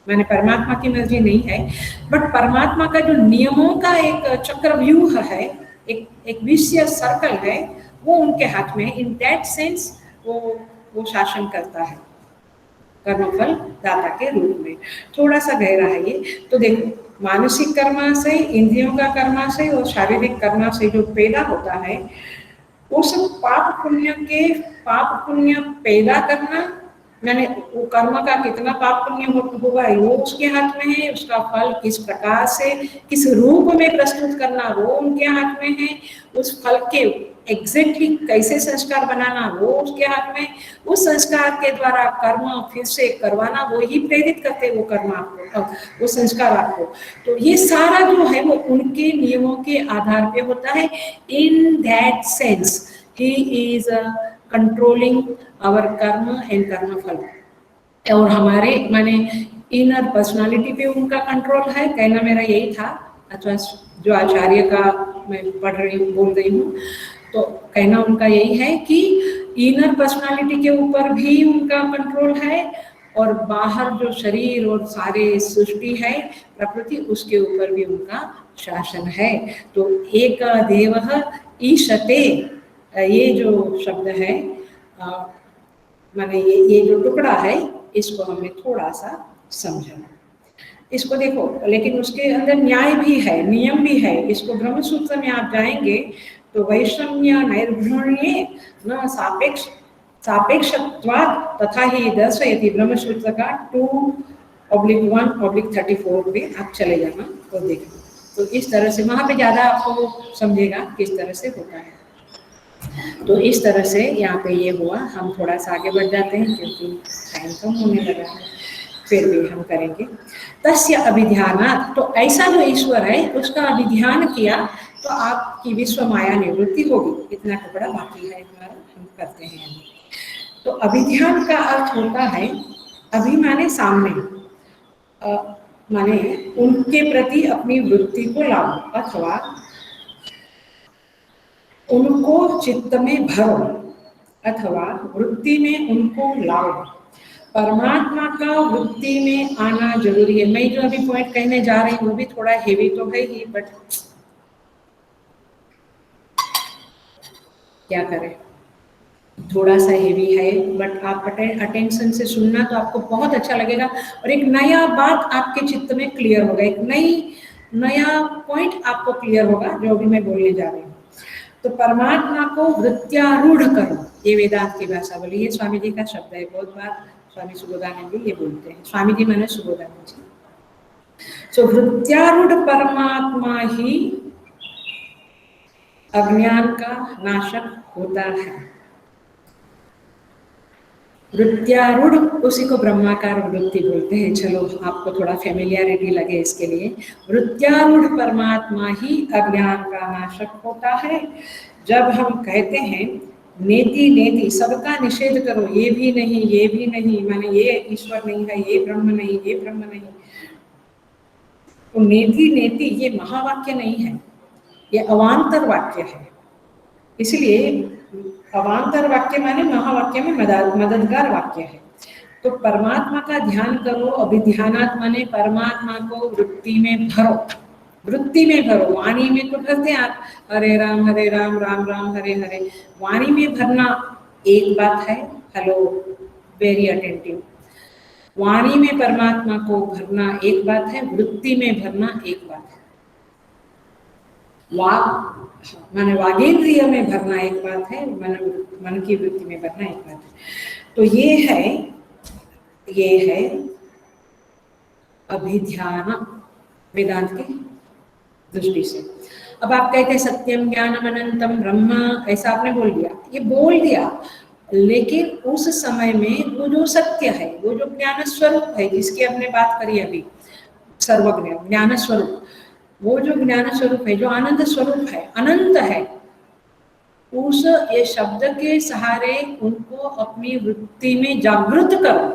[SPEAKER 1] माने परमात्मा की मर्जी नहीं है। बट परमात्मा का जो नियमों का एक चक्रव्यूह है, एक विषय सर्कल है, वो उनके हाथ में है। इन दैट सेंस वो शासन करता है कर्मफल दाता के रूप में। थोड़ा सा गहरा है ये। तो देखो, मानसिक कर्माशय, इंद्रियों का कर्माशय और शारीरिक कर्माशय जो पैदा होता है, वो सब पाप पुण्य पैदा करना, मैंने वो कर्म का कितना पाप पुण्य होगा वो उसके हाथ में है, उसका फल किस प्रकार से किस रूप में प्रस्तुत करना वो उनके हाथ में है, उस फल के एग्जैक्टली कैसे संस्कार बनाना वो उसके हाथ में। उस संस्कार के द्वारा कर्म फिर से करवाना, वो ही प्रेरित करते वो कर्म आपको, वो संस्कार आपको। तो ये सारा जो है वो उनके नियमों के आधार पे होता है। In that sense he is controlling our karma and karma फल। और हमारे माने इनर पर्सनालिटी पे उनका कंट्रोल है, कहना मेरा यही था। अथवा जो आचार्य का मैं पढ़ रही हूँ, बोल रही हूँ, तो कहना उनका यही है कि इनर पर्सनालिटी के ऊपर भी उनका कंट्रोल है, और बाहर जो शरीर और सारे सृष्टि है प्रकृति, उसके ऊपर भी उनका शासन है। तो एक देवः ईशते, ये जो शब्द है माने ये जो टुकड़ा है, इसको हमने थोड़ा सा समझा। इसको देखो, लेकिन उसके अंदर न्याय भी है, नियम भी है। इसको ब्रह्म सूत्र में आप जाएंगे तो वैषम्य नैर्घृण्ये न सापेक्षत्वात् तथा ही दर्शयति, ब्रह्म सूत्र का 2/1/34 पे आप चले जाना तो देखना। तो इस तरह से वहां पे ज्यादा आपको समझेगा किस तरह से होता है। तो इस तरह से यहाँ पे ये हुआ। हम थोड़ा सा आगे बढ़ जाते हैं क्योंकि टाइम कम होने लगा है, फिर भी हम करेंगे। तस्य अभिध्यानात्, तो ऐसा जो ईश्वर है उसका अभिध्यान किया तो आपकी विश्व माया निवृत्ति होगी। इतना टुकड़ा बाकी है हमारा, हम करते हैं अभी। तो अभिध्यान का अर्थ होता है, अभी माने सामने, माने उनके प्रति अपनी वृत्ति को लाओ, अथवा उनको चित्त में भरो, अथवा वृत्ति में उनको लाओ। परमात्मा का वृत्ति में आना जरूरी है। मैं जो अभी पॉइंट कहने जा रही हूँ वो भी थोड़ा हेवी तो है ही, बट क्या करें, थोड़ा सा हेवी है, बट आप अटेंशन से सुनना तो आपको बहुत अच्छा लगेगा, और एक नया बात आपके चित्त में क्लियर होगा, एक नया पॉइंट आपको क्लियर होगा जो भी मैं बोलने जा रही हूँ। तो परमात्मा को वृत्त्यारूढ़ करो, ये वेदांत की भाषा बोली, ये स्वामी जी का शब्द है। बहुत बार स्वामी सुबोधानंद जी ये बोलते हैं, स्वामी जी माने सुबोधानंद जी। सो वृत्त्यारूढ़ परमात्मा ही अज्ञान का नाशक होता है। वृत्त्यारूढ़, उसी को ब्रह्माकार वृत्ति बोलते हैं। चलो आपको थोड़ा फेमिलियरिटी लगे इसके लिए, वृत्त्यारूढ़ परमात्मा ही अज्ञान का नाशक होता है। जब हम कहते हैं नेति नेति, सबका निषेध करो, ये भी नहीं, ये भी नहीं, माने ये ईश्वर नहीं है, ये ब्रह्म नहीं, ये ब्रह्म नहीं, तो नेति नेति ये महावाक्य नहीं है, ये अवान्तर वाक्य है। इसलिए अवान्तर वाक्य माने महावाक्य में मददगार वाक्य है। तो परमात्मा का ध्यान करो, अभिध्यानात् माने परमात्मा को वृत्ति में भरो, वृत्ति में भरो। वाणी में तो भरते आप, हरे राम राम राम हरे हरे, वाणी में भरना एक बात है। Hello, very attentive. वाणी में परमात्मा को भरना एक बात है, वृत्ति में भरना एक बात है। माने वागेंद्रिय में भरना एक बात है, मन की वृत्ति में भरना एक बात है। तो ये है अभिध्यान वेदांत की दृष्टि से। अब आप कहते हैं सत्यम ज्ञानम अनंतम ब्रह्म, ऐसा आपने बोल दिया, ये बोल दिया, लेकिन उस समय में वो जो सत्य है, वो जो ज्ञान स्वरूप है, जिसकी हमने बात करी अभी, सर्वज्ञ ज्ञान स्वरूप, वो जो ज्ञान स्वरूप है, जो आनंद स्वरूप है, अनंत है, उस ये शब्द के सहारे उनको अपनी वृत्ति में जागृत करो,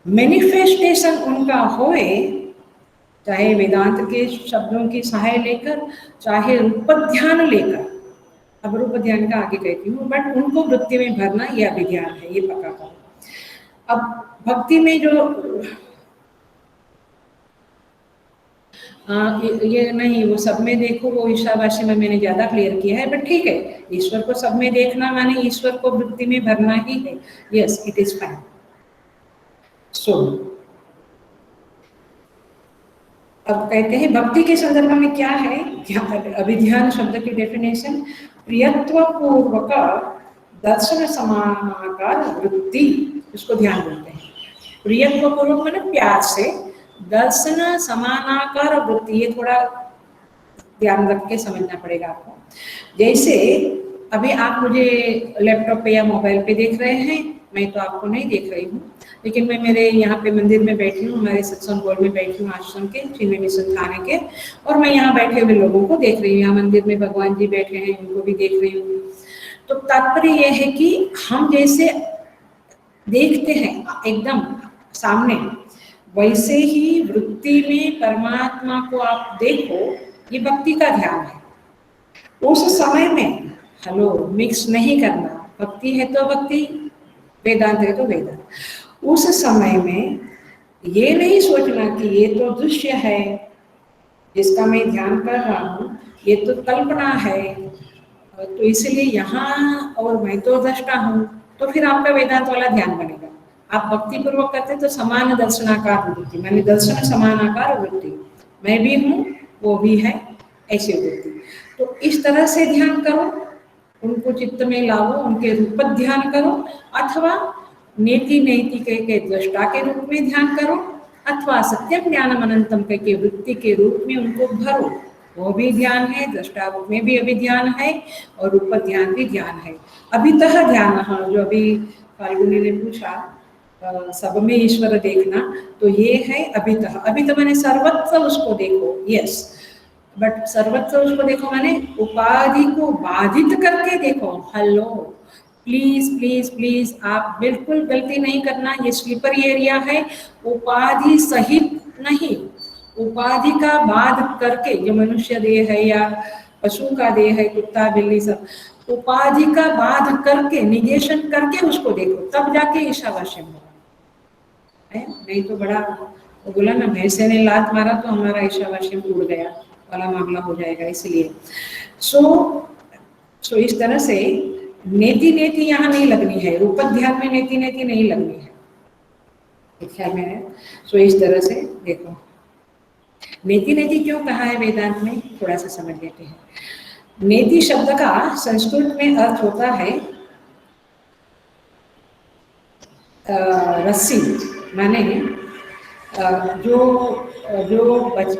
[SPEAKER 1] मैनिफेस्टेशन उनका होए, चाहे वेदांत के शब्दों की सहाय लेकर, चाहे रूप ध्यान लेकर। अब रूप ध्यान का आगे कहती हूँ, बट उनको वृत्ति में भरना ये अभिध्यान है, ये पक्का करो। अब भक्ति में जो ये नहीं, वो सब में देखो, वो ईशावासी में मैंने ज्यादा क्लियर किया है, बट ठीक है, ईश्वर को सब में देखना माने ईश्वर को वृत्ति में भरना ही है। Yes, it is fine. So अब कहते हैं भक्ति के संदर्भ में क्या है, अभिध्यान शब्द की डेफिनेशन, प्रियत्व पूर्वक दर्शन समानाकार वृत्ति, उसको ध्यान बोलते हैं। प्रियत्व पूर्वक मतलब प्यार से, दर्शन समानाकार वृत्ति, ये थोड़ा ध्यान रख के समझना पड़ेगा आपको। जैसे अभी आप मुझे लैपटॉप पे या मोबाइल पे देख रहे हैं, मैं तो आपको नहीं देख रही हूँ, लेकिन मैं मेरे यहाँ पे मंदिर में बैठी हूँ, हमारे सत्संग हॉल में बैठी हूँ, आश्रम के चिन्मय मिशन थाने के, और मैं यहाँ बैठे हुए लोगों को देख रही हूँ। यहाँ मंदिर में भगवान जी बैठे हैं, उनको भी देख रही हूँ। तो तात्पर्य यह है कि हम जैसे देखते हैं एकदम सामने, वैसे ही वृत्ति में परमात्मा को आप देखो, ये भक्ति का ध्यान है। उस समय में हेलो मिक्स नहीं करना, भक्ति है तो भक्ति, वेदांत है तो वेदांत। उस समय में ये नहीं सोचना कि ये तो दृश्य है जिसका मैं ध्यान कर रहा हूँ, ये तो कल्पना है, तो इसलिए यहाँ और मैं तो दृष्टा हूँ, तो फिर आपका वेदांत वाला ध्यान बनेगा। आप भक्ति पूर्वक करते तो समान दर्शनाकार वृत्ति, मैंने दर्शन समानाकार वृत्ति, मैं भी हूँ वो भी है, ऐसी वृत्ति। तो इस तरह से ध्यान करो, उनको चित्त में लाओ, उनके रूप ध्यान करो, अथवा नेति नेति के दृष्टा के रूप में ध्यान करो, अथवा सत्यम ज्ञानम अनंतम के वृत्ति के रूप में उनको भरो, वो भी ध्यान है, दृष्टा रूप में भी अभिध्यान है, और रूप ध्यान भी ध्यान है। अभितः ध्यान, हाँ, जो अभी फाल्गुनी ने पूछा सब में ईश्वर देखना, तो ये है अभितः। अभितः मैंने सर्वत्र उसको देखो, यस, बट सर्वत्र उसको देखो माने उपाधि को बाधित करके देखो। हेलो, प्लीज प्लीज प्लीज, आप बिल्कुल गलती नहीं करना, ये स्लीपरी एरिया है। उपाधि सहित नहीं, उपाधि का बाध करके, जो मनुष्य देह है या पशु का देह है, कुत्ता बिल्ली सब, उपाधि का बाध करके, निगेशन करके उसको देखो, तब जाके ईशावास्यम होगा। नहीं तो बड़ा वो बोला ना, भैंसे ने लात मारा तो हमारा ईशावास्यम टूट गया वाला मामला हो जाएगा। इसलिए सो इस तरह से नेति नेति यहाँ नहीं लगनी है, रूप ध्यान में नेति नेति नहीं लगनी है, ख्याल में है। सो इस तरह से देखो, नेति नेति क्यों कहा है वेदांत में, थोड़ा सा समझ लेते हैं। नेति शब्द का संस्कृत में अर्थ होता है रस्सी, माने जो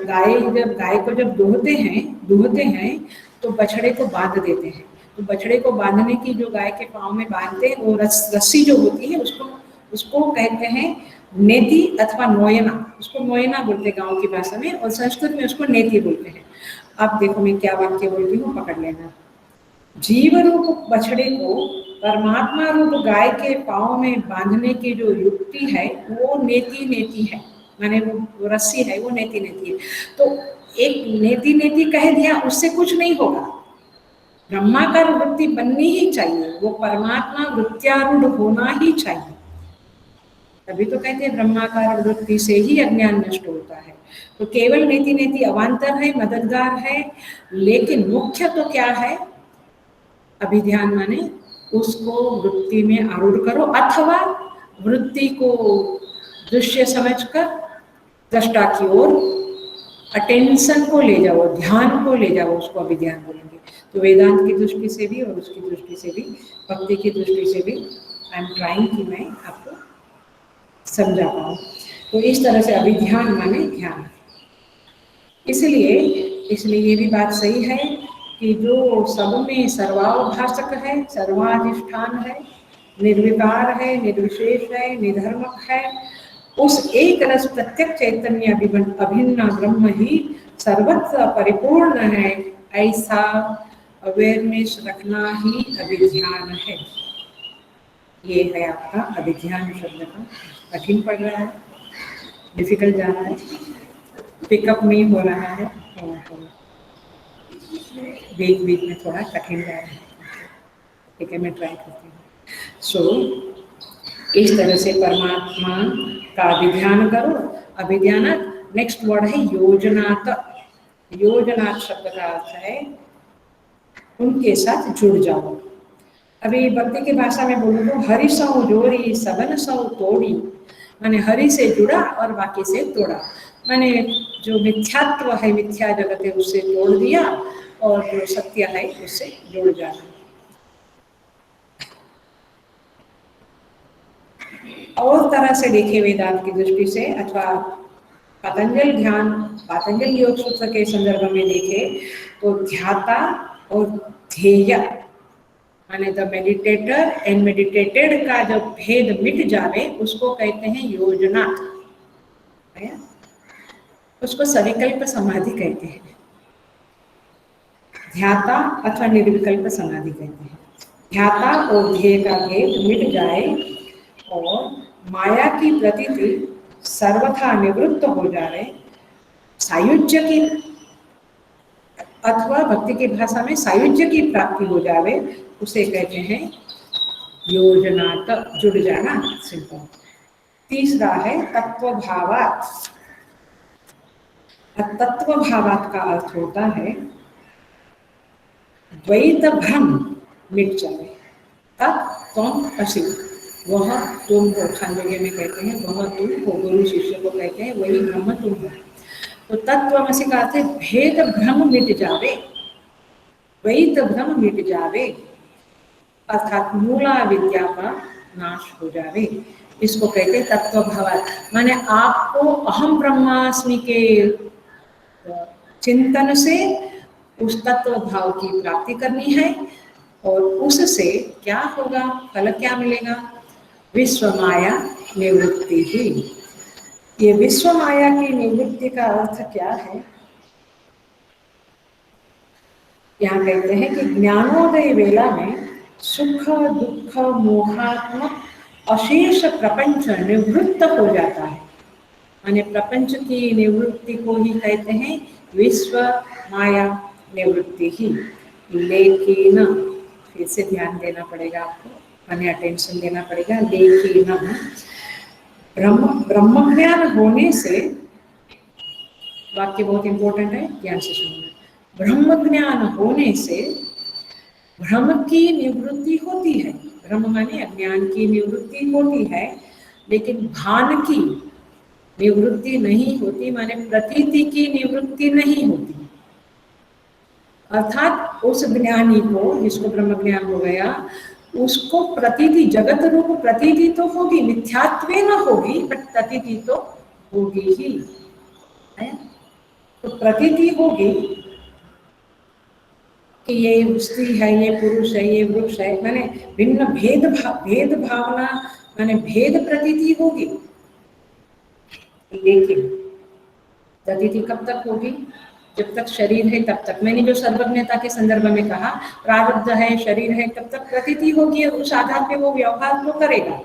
[SPEAKER 1] गाय को जब दूहते हैं तो बछड़े को बांध देते हैं। तो बछड़े को बांधने की जो गाय के पाँव में बांधते हैं, वो रस्सी जो होती है, उसको कहते हैं नेति अथवा नोयना। उसको नोयना बोलते हैं गाँव की भाषा में, और संस्कृत में उसको नेति बोलते हैं। अब देखो मैं क्या वाक्य बोलती हूँ, पकड़ लेना। जीव रूप बछड़े को परमात्मा रूप गाय के पाँव में बांधने की जो युक्ति है, वो नेति नेति है, माने वो रस्सी है, वो नेति नेति है। तो एक नेति नेति कह दिया, उससे कुछ नहीं होगा, ब्रह्माकार वृत्ति बननी ही चाहिए, वो परमात्मा वृत्त्यारूढ़ होना ही चाहिए। तभी तो कहते हैं ब्रह्माकार वृत्ति से ही अज्ञान नष्ट होता है। तो केवल नेति नेति अवान्तर है, मददगार है, लेकिन मुख्य तो क्या है, अभिध्यान माने उसको वृत्ति में आरूढ़ करो, अथवा वृत्ति को दृश्य समझकर दृष्टा की ओर अटेंशन को ले जाओ, ध्यान को ले जाओ, उसको अभिध्यान बोलेंगे। तो वेदांत की दृष्टि से भी और उसकी दृष्टि से भी, भक्ति की दृष्टि से भी आई एम ट्राइंग कि मैं आपको समझा पाऊँ। तो इस तरह से अभिध्यान माने ध्यान। इसलिए ये भी बात सही है कि जो सब में सर्वावभाषक है, सर्वाधिष्ठान है, निर्विकार है, निर्विशेष है, निधर्मक है, उस एक रस प्रत्यक्ष चैतन्य अभिन्न ब्रह्म ही सर्वत्र परिपूर्ण है, ऐसा अवेयरनेस रखना ही अभिध्यान है। ये है आपका अभिध्यान शब्द का। कठिन पड़ रहा है, डिफिकल्ट जा रहा है, पिकअप नहीं हो रहा है, और बीच बीच में थोड़ा कठिन जा रहा है। ठीक है, मैं ट्राई करती हूँ। सो इस तरह से परमात्मा का अभिध्यान करो। अभिध्यान, नेक्स्ट वर्ड है योजनात। योजनात शब्द का अर्थ है उनके साथ जुड़ जाओ। अभी भक्ति की भाषा में बोलूँ तो हरि सौ जोड़ी सबन सौ तोड़ी, माने हरि से जुड़ा और बाकी से तोड़ा। माने जो मिथ्यात्व है, मिथ्या जगत है, उससे तोड़ दिया, और जो सत्य है उससे जुड़ जाना। और तरह से देखे वेदांत की दृष्टि से, अथवा पतंजल ध्यान, पतंजल योग सूत्र के संदर्भ में देखे तो ध्याता और ध्येय माने द मेडिटेटर एंड मेडिटेटेड का जो भेद मिट जावे उसको कहते हैं योजना। उसको सविकल्प समाधि कहते हैं, ध्याता अथवा निर्विकल्प समाधि कहते हैं। ध्याता और ध्येय का भेद मिट जाए और माया की प्रतीति सर्वथा निवृत्त हो जाए, सायुज्य की अथवा भक्ति की भाषा में सायुज्य की प्राप्ति हो जाए, उसे कहते हैं योजनात, जुड़ जाना, सिंपल। तीसरा है तत्वभावात्। तत्वभावात् का अर्थ होता है द्वैत भ्रम मिट जाए। तत् त्वम असि, वह तुम हो, छांदोग्य में कहते हैं वह तुम हो, गुरु शिष्य को कहते हैं वही ब्रह्म तुम हो। तो तत्वमसि का अर्थ है भेद भ्रम मिट जावे, द्वैत भ्रम मिट जावे, अर्थात मूला विद्या का नाश हो जावे। इसको कहते हैं तत्वभावात्। माने आपको अहम ब्रह्मास्मि के चिंतन से उस तत्व भाव की प्राप्ति करनी है, और उससे क्या होगा, फल क्या मिलेगा, विश्व माया निवृत्ति ही। ये विश्व माया की निवृत्ति का अर्थ क्या है? यहाँ कहते हैं कि ज्ञानोदय वेला में सुख दुख मोहात्मक अशेष प्रपंच निवृत्त हो जाता है। माने प्रपंच की निवृत्ति को ही कहते हैं विश्व माया निवृत्ति ही। लेकिन फिर से ध्यान देना पड़ेगा आपको, माने अटेंशन देना पड़ेगा। लेकिन ब्रह्म ज्ञान होने से, वाक्य बहुत इंपॉर्टेंट है, ध्यान से सुनना। ब्रह्म ज्ञान होने से भ्रम की निवृत्ति होती है। ब्रह्म माने अज्ञान की निवृत्ति होती है, लेकिन भान की निवृत्ति नहीं होती, माने प्रतीति की निवृत्ति नहीं होती। अर्थात उस ज्ञानी को, जिसको ब्रह्म ज्ञान हो गया, उसको प्रतीति, जगत रूप प्रतीति तो होगी, मिथ्यात्वे न होगी, बट प्रतीति तो होगी ही है। तो प्रतीति होगी कि ये स्त्री है, ये पुरुष है, ये वृक्ष है, माने भिन्न भेद भावना, माने भेद प्रतीति होगी। लेकिन प्रतीति कब तक होगी? जब तक शरीर है तब तक। मैंने जो सर्वज्ञता के संदर्भ में कहा, प्रारब्ध है, शरीर है, तब तक प्रतीति होगी, उस आधार पे वो व्यवहार तो करेगा।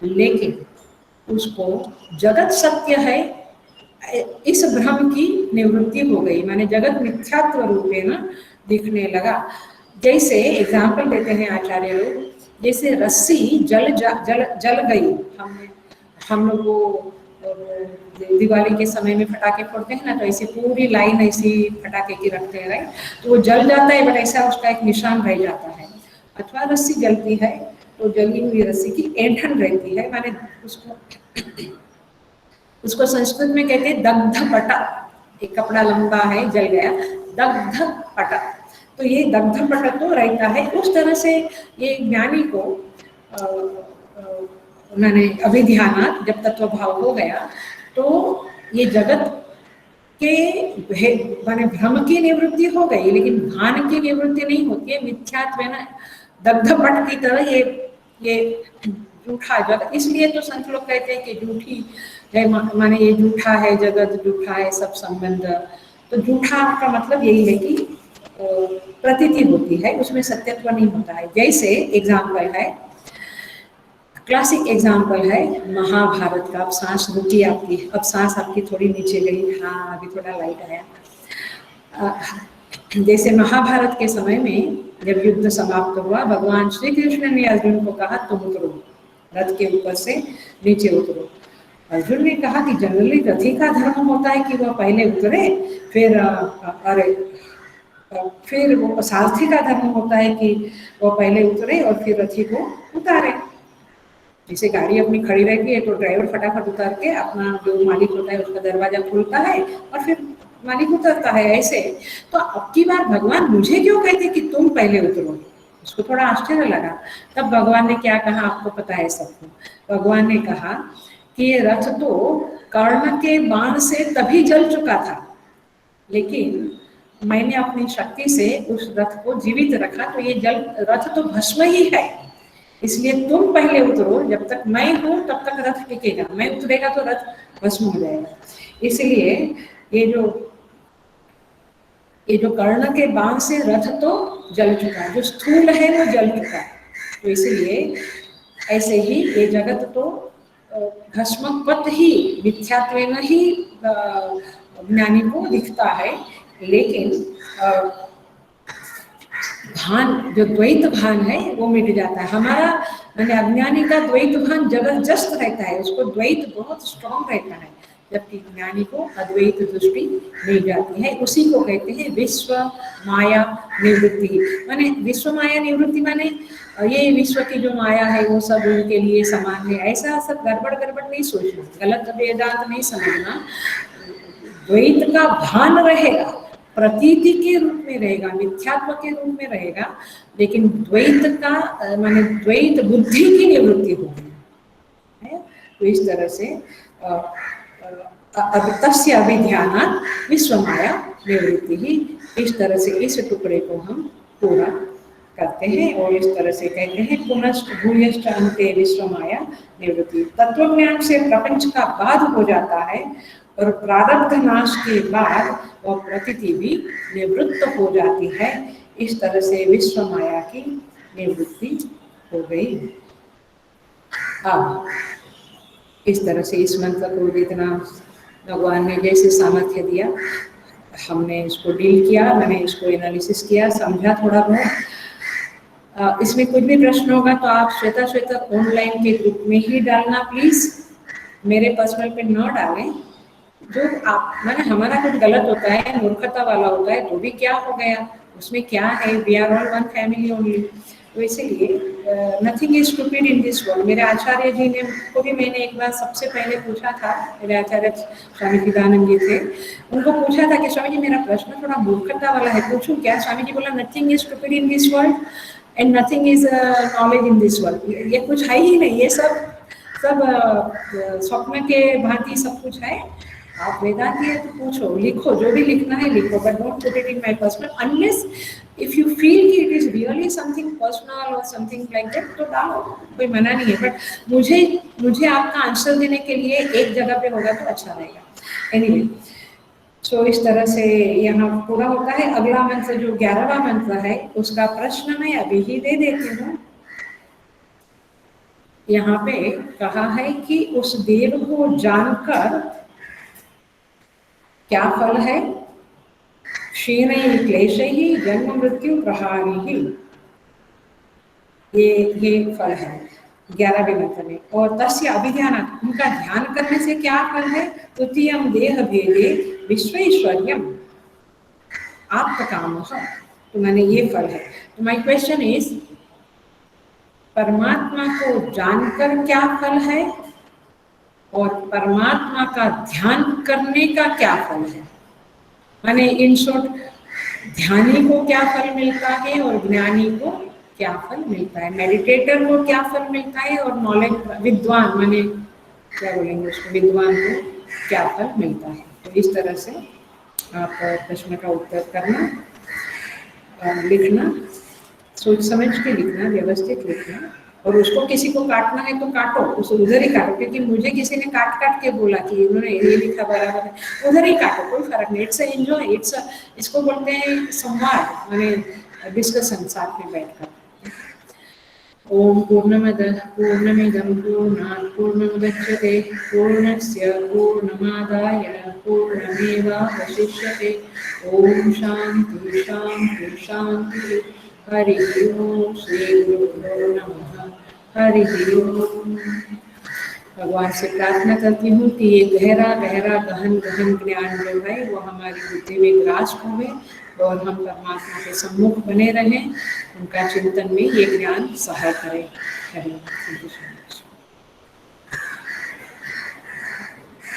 [SPEAKER 1] लेकिन उसको जगत सत्य है, इस भ्रम की निवृत्ति हो गई, माने जगत मिथ्यात्व रूपेण दिखने लगा। जैसे एग्जाम्पल देते हैं आचार्य लोग, जैसे रस्सी जल गई, हम लोग वो दिवाली के समय में पटाखे फोड़ते हैं ना, तो ऐसे पूरी लाइन ऐसी पटाखे की रखते हैं, राइट? तो वो जल जाता है, बट ऐसा उसका एक निशान रह जाता है। अथवा रस्सी जलती है तो जली हुई रस्सी की ऐंठन रहती है, माने उसको संस्कृत में कहते हैं दग्ध पटा। एक कपड़ा लंबा है, जल गया, दग्ध पटा। तो ये दग्ध पटा तो रहता है। उस तरह से ये ज्ञानी को उन्होंने अभिध्यानात, जब तत्व भाव हो गया तो ये जगत के माने भ्रम की निवृत्ति हो गई, लेकिन भान की निवृत्ति नहीं होती है। मिथ्यात्व ना दग्ध पट की तरह ये झूठा जगत, इसलिए तो संत लोग कहते हैं कि झूठी है, माने ये झूठा है जगत, झूठा है सब संबंध, तो झूठा का मतलब यही है कि प्रतीति होती है, उसमें सत्यत्व नहीं होता है। जैसे एग्जाम्पल है, क्लासिक एग्जाम्पल है महाभारत का। अब सांस रुकी आपकी, अब सांस आपकी थोड़ी नीचे गई, हाँ अभी थोड़ा लाइट आया। जैसे महाभारत के समय में जब युद्ध समाप्त हुआ, भगवान श्री कृष्ण ने अर्जुन को कहा तुम उतरो, रथ के ऊपर से नीचे उतरो। अर्जुन ने कहा कि जनरली रथी का धर्म होता है कि वह पहले उतरे, फिर वो सारथी का धर्म होता है कि वो पहले उतरे और फिर रथी को उतारे। जैसे गाड़ी अपनी खड़ी रहती है तो ड्राइवर फटाफट उतार के अपना जो मालिक होता है उसका दरवाजा खोलता है और फिर मालिक उतरता है, ऐसे। तो अब की बार भगवान मुझे क्यों कहते कि तुम पहले उतरो? उसको थोड़ा आश्चर्य लगा। तब भगवान ने क्या कहा, आपको पता है सबको। भगवान ने कहा कि ये रथ तो कर्ण के बाण से तभी जल चुका था, लेकिन मैंने अपनी शक्ति से उस रथ को जीवित रखा, तो ये जल रथ तो भस्म ही है। इसलिए तुम पहले उतरो, जब तक मैं हूं तब तक रथ टिकेगा, मैं उतरेगा तो रथ भस्म हो जाएगा। इसलिए ये जो कर्ण के बाण से रथ तो जल चुका, जो स्थूल है वो जल चुका। तो इसलिए ऐसे ही ये जगत तो भस्मपत ही, मिथ्यात्वेन ही ज्ञानी को दिखता है, लेकिन भान, जो द्वैत भान है वो मिट जाता है। हमारा मैंने अज्ञानी का द्वैत भान जबरदस्त रहता है, उसको द्वैत बहुत स्ट्रॉन्ग रहता है, जबकि ज्ञानी को अद्वैत दृष्टि मिल जाती है। उसी को कहते हैं विश्व माया निवृत्ति। माने विश्व माया निवृत्ति माने ये विश्व की जो माया है वो सब उनके लिए समान है, ऐसा सब गड़बड़ गड़बड़ नहीं सोचना, गलत वेदांत नहीं समझना। द्वैत का भान रहेगा, प्रतीति के रूप में रहेगा, मिथ्यात्व के रूप में रहेगा, लेकिन द्वैत का माने द्वैत बुद्धि की निवृत्ति होगी। तो इस तरह से तस्य अभिध्यानात् विश्व माया निवृत्ति ही, इस तरह से इस टुकड़े को हम पूरा करते हैं और इस तरह से कहते हैं पुनश्च भूयश्च अन्ते विश्व माया निवृत्ति। तत्वज्ञान से प्रपंच का बाध हो जाता है और प्रारब्ध नाश के बाद वह प्रतीति भी निवृत्त हो जाती है। इस तरह से विश्व माया की निवृत्ति हो गई। अब इस तरह से इस मंत्र को जितना भगवान ने जैसे सामर्थ्य दिया, हमने इसको डील किया, मैंने इसको एनालिसिस किया, समझा थोड़ा बहुत। इसमें कुछ भी प्रश्न होगा तो आप श्वेता ऑनलाइन के ग्रुप में ही डालना प्लीज, मेरे पर्सनल पे न डालें। जो आप मैंने हमारा कुछ गलत होता है, मूर्खता वाला होता है, तो भी क्या हो गया, उसमें क्या है, we are all one family only. तो इसीलिए nothing is stupid in this world. मेरे आचार्य जी ने को भी मैंने एक बार सबसे पहले पूछा था, मेरे आचार्य स्वामी चिदानंद जी थे, उनको पूछा था कि स्वामी जी मेरा प्रश्न थोड़ा मूर्खता वाला है, पूछूं क्या? स्वामी जी बोला nothing is stupid in this world and nothing is knowledge in this world. ये कुछ है ही नहीं, ये सब स्वप्न के भांति सब कुछ है। आप वेदांती है तो पूछो, लिखो, जो भी लिखना है लिखो, but don't put it in my personal unless if you feel कि it is really something personal और समथिंग लाइक दैट, तो डालो, कोई मना नहीं है। बट मुझे आपका आंसर देने के लिए एक जगह पे होगा तो अच्छा रहेगा। एनीवे, सो इस तरह से यहाँ पूरा होता है। अगला मंत्र जो 11वां मंत्र है उसका प्रश्न मैं अभी ही दे देती हूँ। यहाँ पे कहा है कि उस देव को जानकर क्या फल है? क्षीणैः क्लेशैः जन्म मृत्यु प्रहारिः, ये फल है 11वें मंत्र में। और तस्य अभिध्यानात्, उनका ध्यान करने से क्या फल है? तृतीयं देह भेदे विश्वैश्वर्यम् आत्मकामः, तो मैंने ये फल है। तो माय क्वेश्चन इज, परमात्मा को जानकर क्या फल है और परमात्मा का ध्यान करने का क्या फल है? माने इन शॉर्ट, ध्यानी को क्या फल मिलता है और ज्ञानी को क्या फल मिलता है, मेडिटेटर को क्या फल मिलता है और नॉलेज विद्वान माने क्या बोलेंगे उसको, विद्वान को क्या फल मिलता है। तो इस तरह से आप प्रश्न का उत्तर करना, लिखना, सोच समझ के लिखना, व्यवस्थित लिखना। और उसको किसी को काटना है तो काटो, उसे उधर ही काटो, क्योंकि मुझे किसी ने काट काट के बोला कि इन्होंने ये लिखा बराबर है, उधर ही काटो, कोई फर्क नहीं। इट्स एंजॉय, इसको बोलते हैं संवाद, माने डिस्कशन साथ में बैठकर। ओम पूर्णमदः पूर्णमिदं पूर्णात् पूर्णमुदच्यते पूर्णस्य पूर्णमादाय पूर्णमेवावशिष्यते। ओम शांति शांति शांति। हरि ओम। श्री गुरुभ्यो नमः। हरि ओम। भगवान से प्रार्थना करती हूँ कि ये गहरा गहरा गहन गहन ज्ञान जो है वो हमारी बुद्धि में ग्रास होवे और हम परमात्मा के सम्मुख बने रहें, उनका चिंतन में ये ज्ञान सहाय करे। हरि ओम।